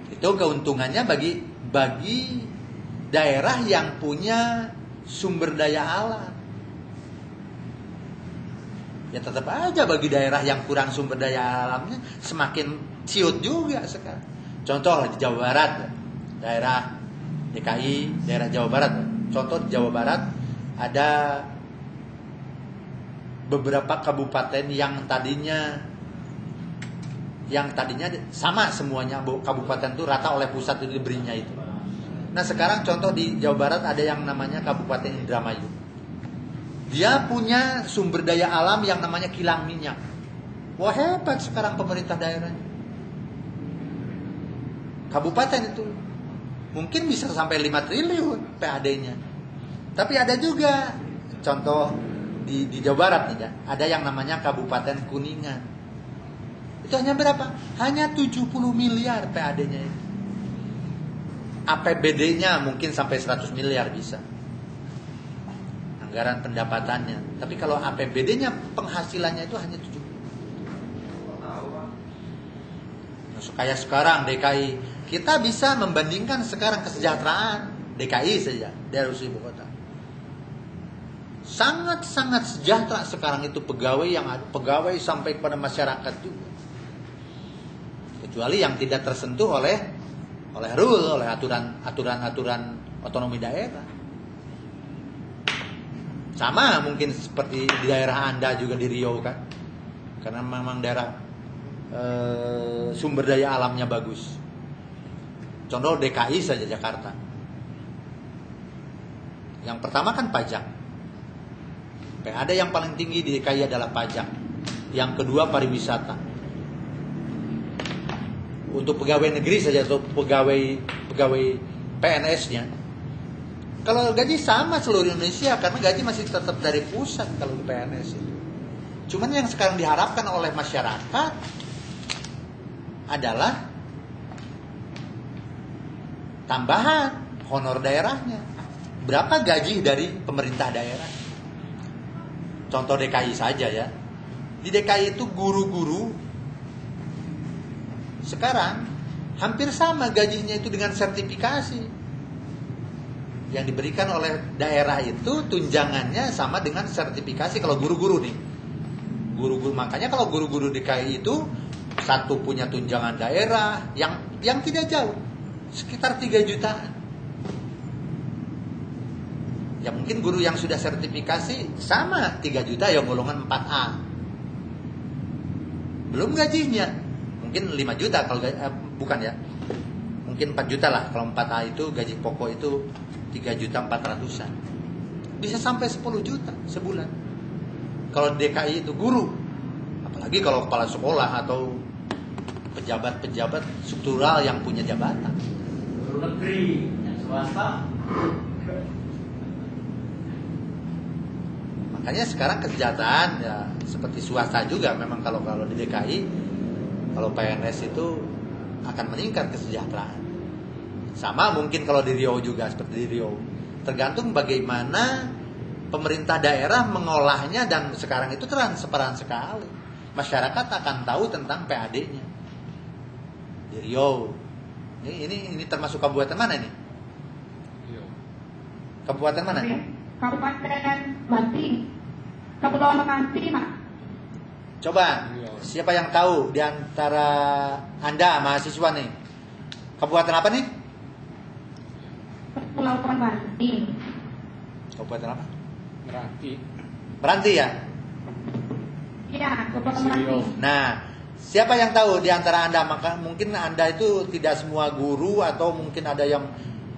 Itu keuntungannya bagi daerah yang punya sumber daya alam. Ya tetap aja bagi daerah yang kurang sumber daya alamnya semakin ciut juga sekarang. Contoh di Jawa Barat, daerah DKI, daerah Jawa Barat. Contoh di Jawa Barat ada beberapa kabupaten yang tadinya sama semuanya, kabupaten itu rata oleh pusat itu diberinya itu. Nah sekarang contoh di Jawa Barat ada yang namanya Kabupaten Indramayu. Dia punya sumber daya alam yang namanya kilang minyak. Wah hebat sekarang pemerintah daerahnya. Kabupaten itu mungkin bisa sampai 5 triliun PAD-nya. Tapi ada juga contoh di Jawa Barat nih ya, ada yang namanya Kabupaten Kuningan. Itu hanya berapa? Hanya 70 miliar PAD-nya itu. APBD-nya mungkin sampai 100 miliar bisa. Anggaran pendapatannya. Tapi kalau APBD-nya penghasilannya itu hanya 7. Kayak sekarang DKI, kita bisa membandingkan sekarang kesejahteraan DKI saja dari ibu kota. Sangat-sangat sejahtera sekarang itu pegawai yang ada, pegawai sampai kepada masyarakat juga. Kecuali yang tidak tersentuh oleh rule, oleh aturan otonomi daerah. Sama mungkin seperti di daerah Anda juga di Riau kan. Karena memang daerah sumber daya alamnya bagus. Contoh DKI saja Jakarta. Yang pertama kan pajak. PAD yang paling tinggi di DKI adalah pajak. Yang kedua pariwisata. Untuk pegawai negeri saja atau pegawai PNS-nya. Kalau gaji sama seluruh Indonesia karena gaji masih tetap dari pusat kalau di PNS itu. Cuman yang sekarang diharapkan oleh masyarakat adalah tambahan honor daerahnya. Berapa gaji dari pemerintah daerah? Contoh DKI saja ya. Di DKI itu guru-guru sekarang hampir sama gajinya itu dengan sertifikasi. Yang diberikan oleh daerah itu tunjangannya sama dengan sertifikasi kalau guru-guru nih. Guru-guru makanya kalau guru-guru DKI itu satu punya tunjangan daerah yang tidak jauh, sekitar 3 jutaan. Ya mungkin guru yang sudah sertifikasi sama 3 juta ya golongan 4A. Belum gajinya. Mungkin 5 juta kalau bukan ya. Mungkin 4 juta lah kalau 4A itu gaji pokok itu 3.400.000-an. Bisa sampai 10 juta sebulan. Kalau DKI itu guru. Apalagi kalau kepala sekolah atau pejabat-pejabat struktural yang punya jabatan. Guru negeri yang swasta. Makanya sekarang kesejahteraan ya seperti swasta juga. Memang kalau di DKI, kalau PNS itu akan meningkat kesejahteraan. Sama mungkin kalau di Riau juga seperti di Riau. Tergantung bagaimana pemerintah daerah mengolahnya dan sekarang itu transparan sekali. Masyarakat akan tahu tentang PAD-nya. Di Riau. Ini termasuk kabupaten mana ini? Riau. Kabupaten mana? Kabupaten Banti. Kepulauan Meranti, Pak. Coba, siapa yang tahu di antara Anda mahasiswa nih? Kabupaten apa nih? Kepulauan Meranti. Kabupaten apa? Meranti. ya? Iya, Kepulauan Meranti. Nah, siapa yang tahu di antara Anda? Maka mungkin Anda itu tidak semua guru atau mungkin ada yang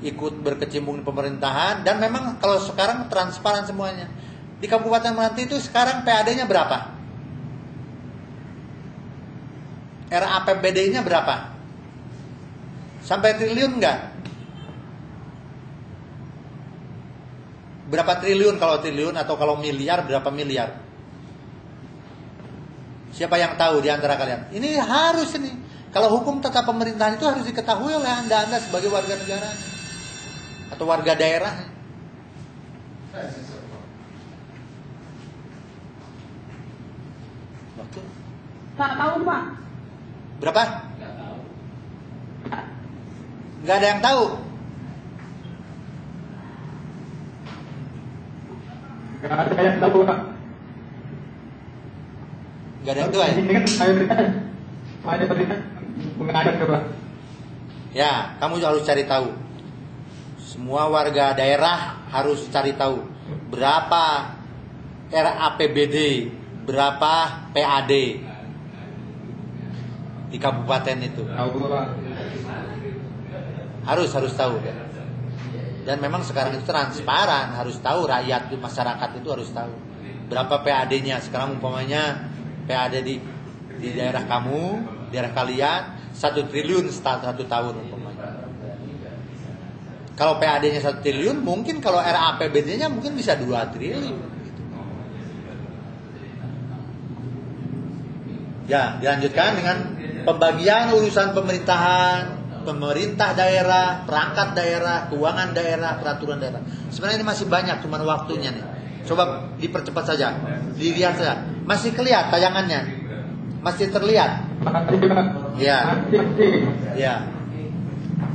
ikut berkecimpung di pemerintahan dan memang kalau sekarang transparan semuanya. Di Kabupaten Meranti itu sekarang PAD-nya berapa? RAPBD-nya berapa? Sampai triliun enggak? Berapa triliun kalau triliun atau kalau miliar berapa miliar? Siapa yang tahu di antara kalian? Ini harus ini. Kalau hukum tata pemerintahan itu harus diketahui oleh Anda sebagai warga negara atau warga daerah. Waktu? Tak tahu, Pak. Berapa? Nggak ada yang tahu. Nggak ada yang tahu, Pak. Nggak ada yang tahu ya? Ini kan ada berita menghadap ke Pak. Ya, kamu harus cari tahu. Semua warga daerah harus cari tahu berapa RAPBD, berapa PAD di kabupaten itu. Harus tahu. Dan memang sekarang itu transparan, harus tahu rakyat masyarakat itu harus tahu berapa PAD-nya. Sekarang umpamanya PAD di daerah kamu, daerah kalian 1 triliun satu tahun umpamanya. Kalau PAD-nya 1 triliun, mungkin kalau RAPBD-nya mungkin bisa 2 triliun. Ya, dilanjutkan dengan pembagian urusan pemerintahan pemerintah daerah, perangkat daerah, keuangan daerah, peraturan daerah. Sebenarnya ini masih banyak, cuman waktunya nih. Coba dipercepat saja, dilihat saja. Masih kelihatan tayangannya, masih terlihat. Ya, ya.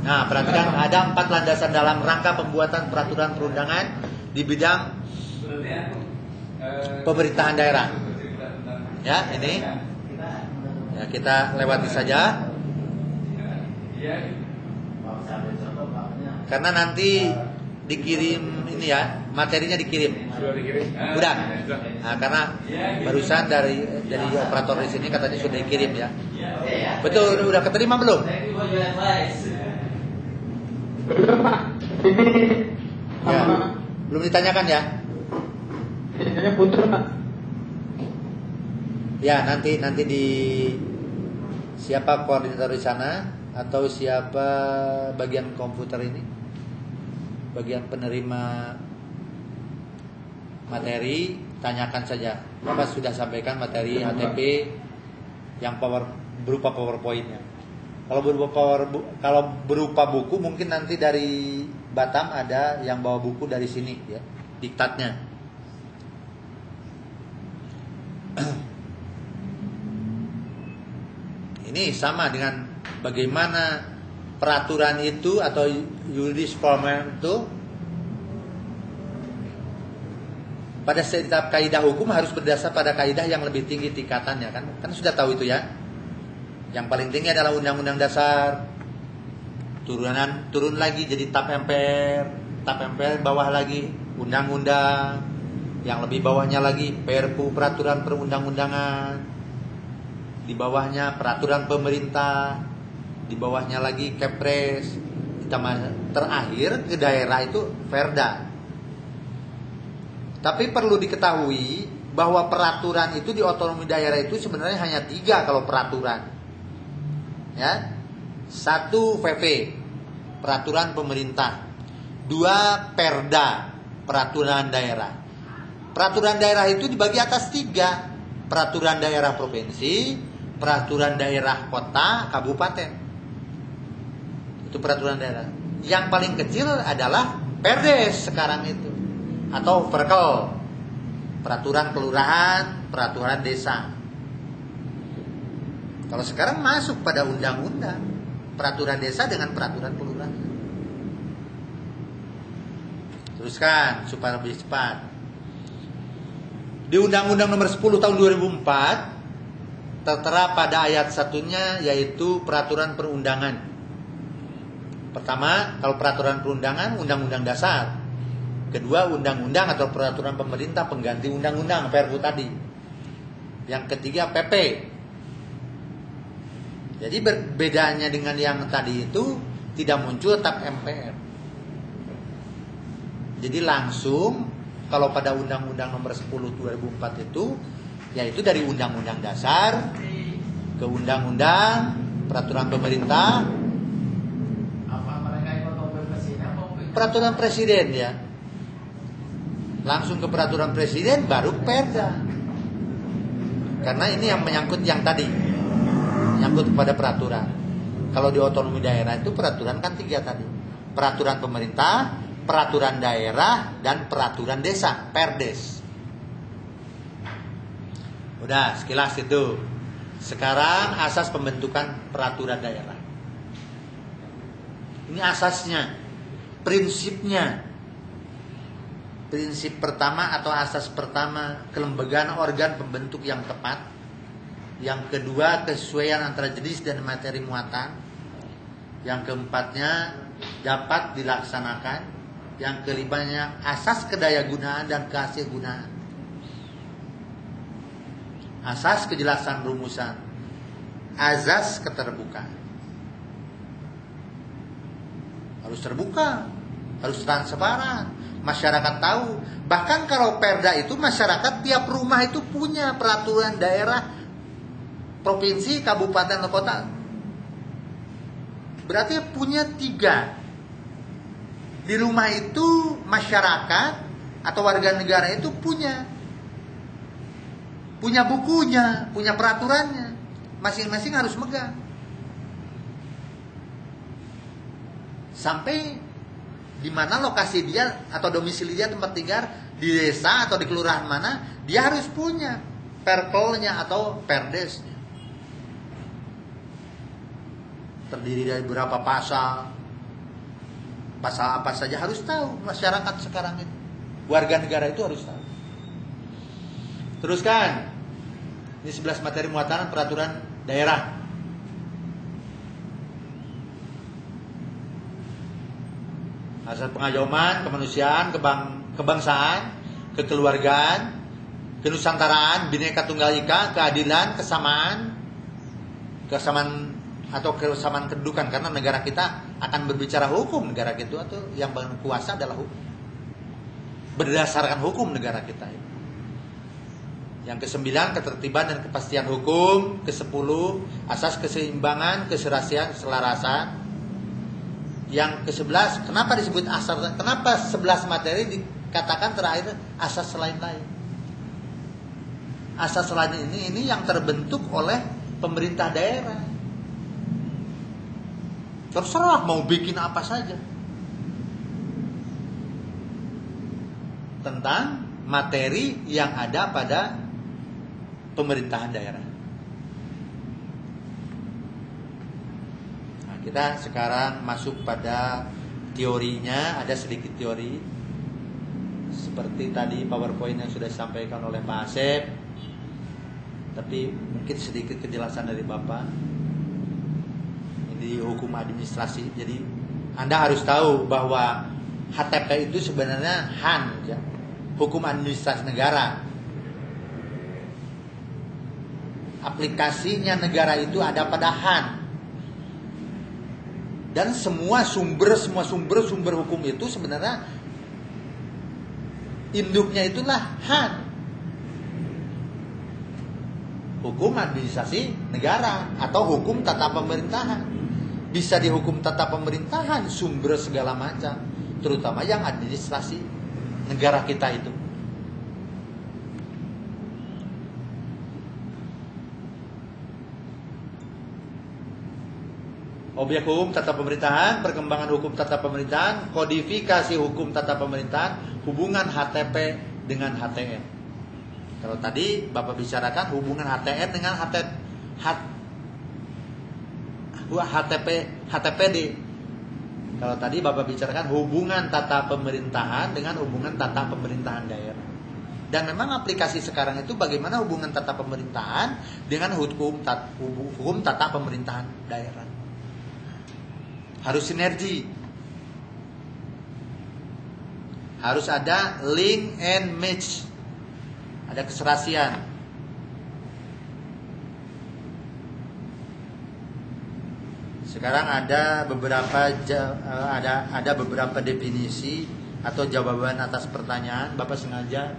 Nah, perhatikan ada 4 landasan dalam rangka pembuatan peraturan perundangan di bidang pemerintahan daerah. Ya, ini. Ya, kita lewati saja. Karena nanti dikirim ini ya, materinya dikirim. Sudah dikirim? Udah. Nah, karena barusan dari operator di sini katanya sudah dikirim ya. Betul, udah keterima belum? Belum, Pak. Ini Ya. Belum ditanyakan ya? ini putus, Pak. Ya, nanti di siapa koordinator di sana atau siapa bagian komputer ini? Bagian penerima materi, tanyakan saja. Bapak sudah sampaikan materi HTP yang berupa PowerPoint-nya. Kalau berupa buku mungkin nanti dari Batam ada yang bawa buku dari sini ya, diktatnya. Ini sama dengan bagaimana peraturan itu atau juris formal itu pada setiap kaidah hukum harus berdasar pada kaidah yang lebih tinggi tingkatannya kan? Kan sudah tahu itu ya. Yang paling tinggi adalah Undang-Undang Dasar. Turun lagi jadi TAP MPR bawah lagi Undang-Undang. Yang lebih bawahnya lagi Perpu, Peraturan Perundang-Undangan. Di bawahnya Peraturan Pemerintah. Di bawahnya lagi Kepres. Terakhir ke daerah itu Perda. Tapi perlu diketahui bahwa peraturan itu di otonomi daerah itu sebenarnya hanya 3 kalau peraturan. Ya. 1 PP, peraturan pemerintah. 2 Perda, peraturan daerah. Peraturan daerah itu dibagi atas 3. Peraturan daerah provinsi, peraturan daerah kota, kabupaten. Itu peraturan daerah. Yang paling kecil adalah Perdes sekarang itu. Atau Perkel, peraturan kelurahan, peraturan desa. Kalau sekarang masuk pada undang-undang, peraturan desa dengan peraturan kelurahan. Teruskan supaya lebih cepat. Di Undang-Undang Nomor 10 Tahun 2004 tertera pada ayat 1-nya yaitu peraturan perundangan. Pertama, kalau peraturan perundangan Undang-Undang Dasar. Kedua, undang-undang atau peraturan pemerintah pengganti undang-undang Perpu tadi. Yang ketiga, PP. Jadi bedanya dengan yang tadi itu tidak muncul TAP MPR. Jadi langsung kalau pada Undang-Undang Nomor 10 2004 itu yaitu dari Undang-Undang Dasar ke Undang-Undang Peraturan Pemerintah, Peraturan Presiden ya. Langsung ke Peraturan Presiden baru Perda. Karena ini yang menyangkut yang tadi. Menyangkut kepada peraturan. Kalau di otonomi daerah itu peraturan kan 3 tadi. Peraturan pemerintah, peraturan daerah, dan peraturan desa, Perdes. Udah, sekilas itu. Sekarang asas pembentukan peraturan daerah. Ini asasnya, prinsipnya. Prinsip pertama atau asas pertama, kelembagaan organ pembentuk yang tepat. Yang kedua, kesesuaian antara jenis dan materi muatan. Yang keempatnya, dapat dilaksanakan. Yang kelimanya, asas kedayagunaan dan kehasilgunaan. Asas kejelasan rumusan. Azas keterbukaan. Harus terbuka, harus transparan. Masyarakat tahu. Bahkan kalau Perda itu masyarakat tiap rumah itu punya peraturan daerah, provinsi, kabupaten, atau kota. Berarti punya 3. Di rumah itu masyarakat atau warga negara itu punya bukunya, punya peraturannya. Masing-masing harus megang. sampai di mana lokasi dia atau domisili dia tempat tinggal, di desa atau di kelurahan mana, dia harus punya perpelnya atau perdes. Terdiri dari berapa pasal. Pasal apa saja harus tahu masyarakat sekarang itu. Warga negara itu harus tahu. Teruskan. Ini 11 materi muatan peraturan daerah. Asas pengagauan, kemanusiaan, kebangsaan, kekeluargaan, kenusantaraan, Bhinneka Tunggal Ika, keadilan, kesamaan atau kesamaan kedudukan, karena negara kita akan berbicara hukum negara kita atau yang berkuasa adalah hukum. Berdasarkan hukum negara kita. Yang ke-9 ketertiban dan kepastian hukum, ke-10 asas keseimbangan, keserasian, keselarasan. Yang ke-11, kenapa disebut asas? Kenapa 11 materi dikatakan terakhir asas lain-lain? Asas lain ini yang terbentuk oleh pemerintah daerah. Terserah mau bikin apa saja. Tentang materi yang ada pada pemerintahan daerah. Kita sekarang masuk pada teorinya, ada sedikit teori. Seperti tadi PowerPoint yang sudah disampaikan oleh Pak Asep. Tapi mungkin sedikit kejelasan dari Bapak. Ini hukum administrasi. Jadi Anda harus tahu bahwa HTP itu sebenarnya HAN, ya, hukum administrasi negara. Aplikasinya negara itu ada pada HAN. Dan semua sumber hukum itu sebenarnya induknya itulah HAN. Hukum administrasi negara atau hukum tata pemerintahan. Bisa dihukum tata pemerintahan, sumber segala macam, terutama yang administrasi negara kita itu. Objek hukum tata pemerintahan, perkembangan hukum tata pemerintahan, kodifikasi hukum tata pemerintahan, hubungan HTP dengan HTN. Kalau tadi Bapak bicarakan hubungan HTN dengan HTPD. Kalau tadi Bapak bicarakan hubungan tata pemerintahan dengan hubungan tata pemerintahan daerah. Dan memang aplikasi sekarang itu bagaimana hubungan tata pemerintahan dengan hukum tata pemerintahan daerah. Harus sinergi. Harus ada link and match. Ada keserasian. Sekarang ada beberapa definisi atau jawaban atas pertanyaan. Bapak sengaja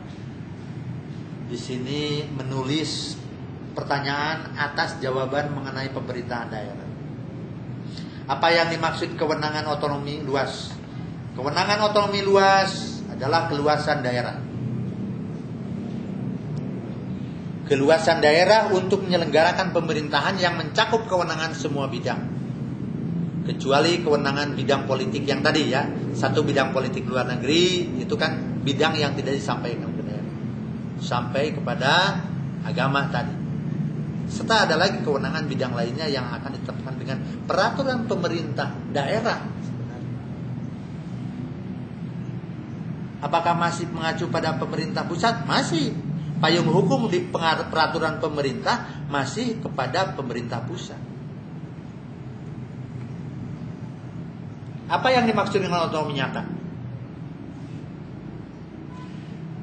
di sini menulis pertanyaan atas jawaban mengenai pemerintahan daerah. Apa yang dimaksud kewenangan otonomi luas? Kewenangan otonomi luas adalah keluasan daerah. Keluasan daerah untuk menyelenggarakan pemerintahan yang mencakup kewenangan semua bidang. Kecuali kewenangan bidang politik yang tadi ya. Satu bidang politik luar negeri, itu kan bidang yang tidak disampaikan ke daerah. Sampai kepada agama tadi. Serta ada lagi kewenangan bidang lainnya yang akan ditetapkan dengan peraturan pemerintah daerah. Apakah masih mengacu pada pemerintah pusat? Masih. Payung hukum di peraturan pemerintah masih kepada pemerintah pusat. Apa yang dimaksud dengan otonomi nyata?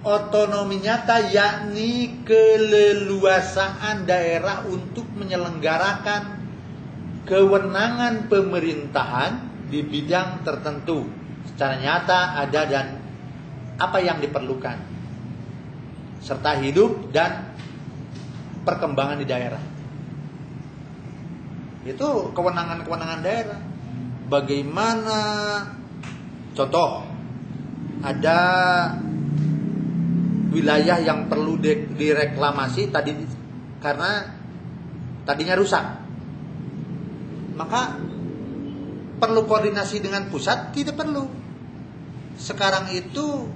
Otonomi nyata yakni keleluasaan daerah untuk menyelenggarakan kewenangan pemerintahan di bidang tertentu secara nyata ada dan apa yang diperlukan serta hidup dan perkembangan di daerah. Itu kewenangan-kewenangan daerah. Bagaimana contoh ada wilayah yang perlu direklamasi tadi karena tadinya rusak. Maka perlu koordinasi dengan pusat? Tidak perlu. Sekarang itu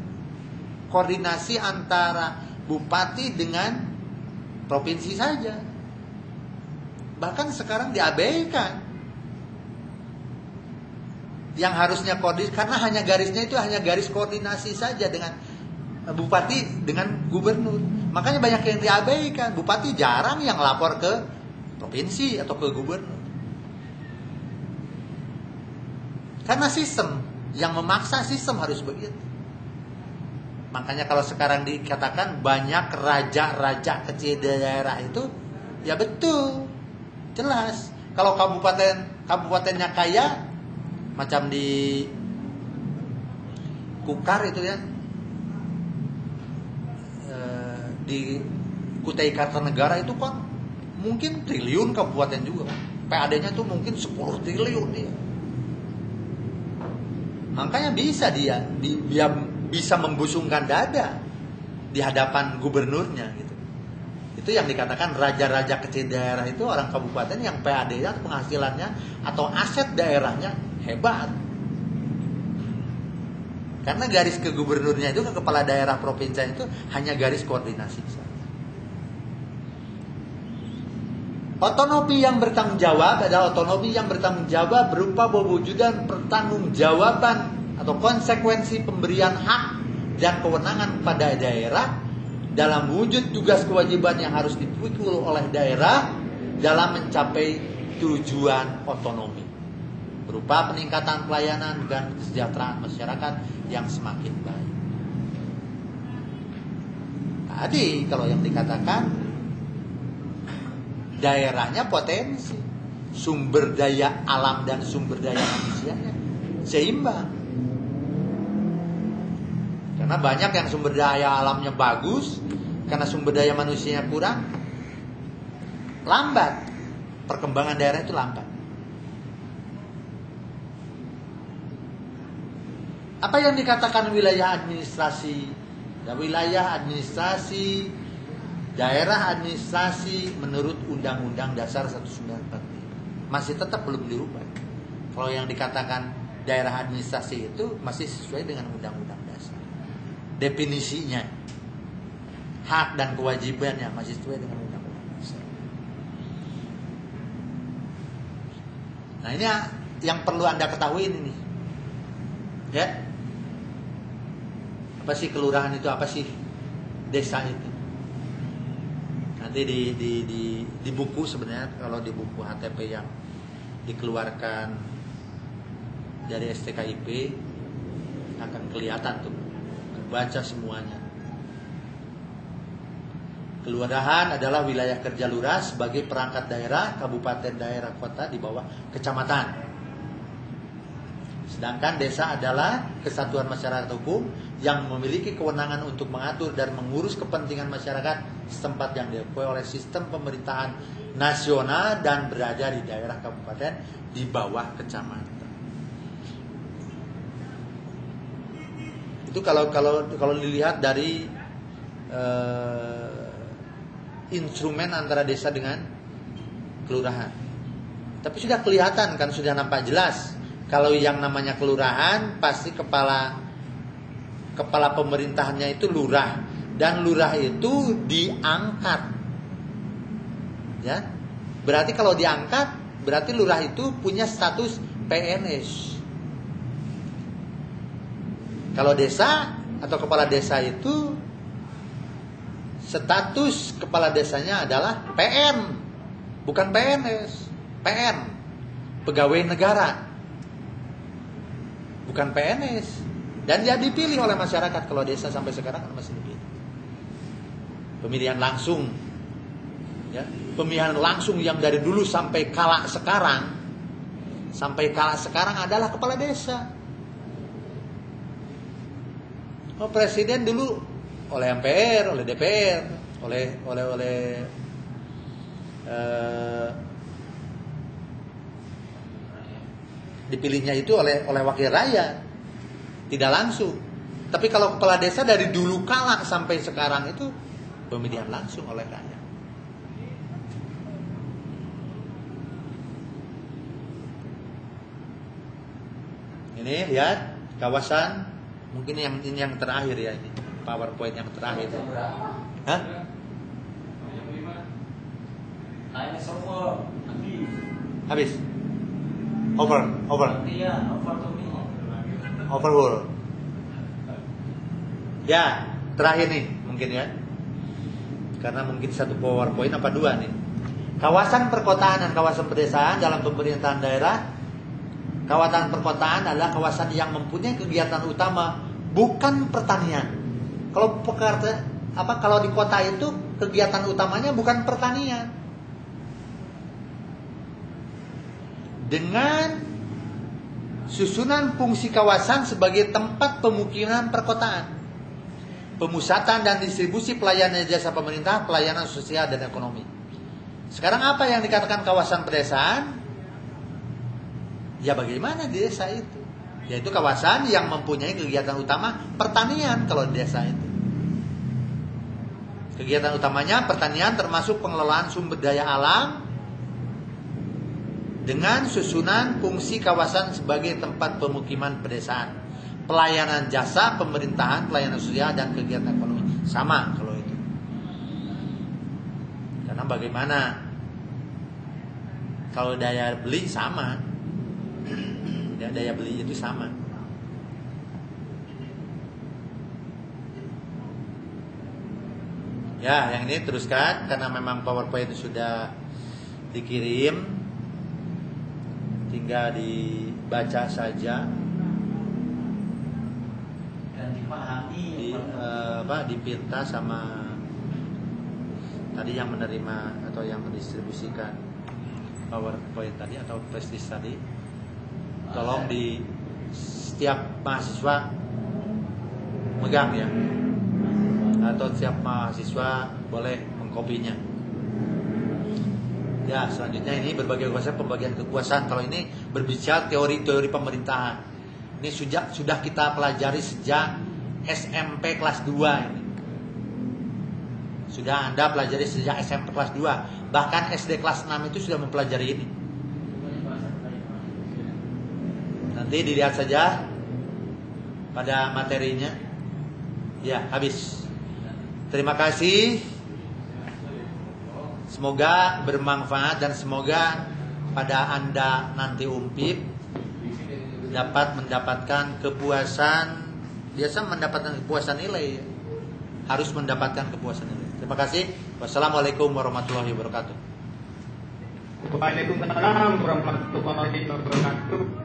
koordinasi antara bupati dengan provinsi saja. Bahkan sekarang diabaikan. Yang harusnya koordinasi, karena hanya garisnya itu hanya garis koordinasi saja dengan bupati dengan gubernur. Makanya banyak yang diabaikan. Bupati jarang yang lapor ke provinsi atau ke gubernur. Karena sistem yang memaksa, sistem harus begitu. Makanya kalau sekarang dikatakan banyak raja-raja kecil di daerah itu, ya betul, jelas. Kalau kabupatennya kaya, macam di Kukar itu ya, di Kutai Kartanegara itu kan mungkin triliun kabupaten juga, PAD-nya tuh mungkin 10 triliun dia. Makanya bisa dia bisa membusungkan dada di hadapan gubernurnya gitu. Itu yang dikatakan raja-raja kecil daerah itu orang kabupaten yang PAD-nya atau penghasilannya atau aset daerahnya hebat. Karena garis ke gubernurnya itu, ke kepala daerah provinsi itu hanya garis koordinasi saja. Otonomi yang bertanggung jawab adalah otonomi yang bertanggung jawab berupa pewujudan pertanggungjawaban atau konsekuensi pemberian hak dan kewenangan pada daerah dalam wujud tugas kewajiban yang harus dipikul oleh daerah dalam mencapai tujuan otonomi berupa peningkatan pelayanan dan kesejahteraan masyarakat yang semakin baik. Tadi kalau yang dikatakan daerahnya potensi, sumber daya alam dan sumber daya manusianya seimbang. Karena banyak yang sumber daya alamnya bagus, karena sumber daya manusianya kurang, lambat. Perkembangan daerah itu lambat. Apa yang dikatakan wilayah administrasi? Wilayah administrasi, daerah administrasi menurut Undang-Undang Dasar 1945 masih tetap belum dirubah. Kalau yang dikatakan daerah administrasi itu masih sesuai dengan Undang-Undang Dasar. Definisinya, hak dan kewajibannya masih sesuai dengan Undang-Undang Dasar. Nah ini yang perlu Anda ketahui ini. Ya, apa sih kelurahan itu, apa sih desa itu? Nanti di buku sebenarnya, kalau di buku HTP yang dikeluarkan dari STKIP akan kelihatan tuh, baca semuanya. Kelurahan adalah wilayah kerja lurah sebagai perangkat daerah, kabupaten, daerah, kota di bawah kecamatan. Sedangkan desa adalah kesatuan masyarakat hukum yang memiliki kewenangan untuk mengatur dan mengurus kepentingan masyarakat setempat yang diakui oleh sistem pemerintahan nasional dan berada di daerah kabupaten di bawah kecamatan. Itu kalau dilihat dari instrumen antara desa dengan kelurahan. Tapi sudah kelihatan kan, sudah nampak jelas. Kalau yang namanya kelurahan pasti kepala pemerintahannya itu lurah, dan lurah itu diangkat. Ya. Berarti kalau diangkat, berarti lurah itu punya status PNS. Kalau desa atau kepala desa itu status kepala desanya adalah PN, bukan PNS. PN, pegawai negara. Bukan PNS. Dan dia dipilih oleh masyarakat. Kalau desa sampai sekarang kan masih dipilih. Pemilihan langsung. Ya, pemilihan langsung yang dari dulu sampai kala sekarang. Sampai kala sekarang adalah kepala desa. Oh, presiden dulu oleh MPR, oleh DPR, dipilihnya itu oleh wakil rakyat, tidak langsung. Tapi kalau kepala desa dari dulu kala sampai sekarang itu pemilihan langsung oleh rakyat. Ini lihat kawasan, mungkin ini yang terakhir ya, ini PowerPoint yang terakhir. Hah? Habis. Overhaul. Ya, terakhir nih mungkin ya. Karena mungkin satu PowerPoint apa dua nih. Kawasan perkotaan dan kawasan pedesaan dalam pemerintahan daerah. Kawasan perkotaan adalah kawasan yang mempunyai kegiatan utama bukan pertanian. Kalau di kota itu kegiatan utamanya bukan pertanian. Dengan susunan fungsi kawasan sebagai tempat pemukiman perkotaan, pemusatan dan distribusi pelayanan jasa pemerintah, pelayanan sosial dan ekonomi. Sekarang apa yang dikatakan kawasan pedesaan? Ya bagaimana di desa itu? Yaitu kawasan yang mempunyai kegiatan utama pertanian kalau di desa itu. Kegiatan utamanya pertanian termasuk pengelolaan sumber daya alam dengan susunan fungsi kawasan sebagai tempat pemukiman pedesaan, pelayanan jasa pemerintahan, pelayanan sosial dan kegiatan ekonomi. Sama kalau itu. Karena bagaimana kalau daya beli sama, ya, daya beli itu sama. Ya, yang ini teruskan karena memang PowerPoint itu sudah dikirim. Tinggal dibaca saja Dan dipahami. dipinta sama tadi yang menerima atau yang mendistribusikan PowerPoint tadi atau prestis tadi. Tolong di setiap mahasiswa megang ya, atau setiap mahasiswa boleh mengkopinya. Ya, selanjutnya ini berbagai kekuasaan, pembagian kekuasaan. Kalau ini berbicara teori-teori pemerintahan. Ini sudah kita pelajari sejak SMP kelas 2 ini. Sudah Anda pelajari sejak SMP kelas 2. Bahkan SD kelas 6 itu sudah mempelajari ini. Nanti dilihat saja pada materinya. Ya, habis. Terima kasih. Semoga bermanfaat dan semoga pada Anda nanti Umpip dapat mendapatkan kepuasan. Biasa mendapatkan kepuasan nilai, harus mendapatkan kepuasan nilai. Terima kasih. Wassalamualaikum warahmatullahi wabarakatuh. Waalaikumsalam warahmatullahi wabarakatuh.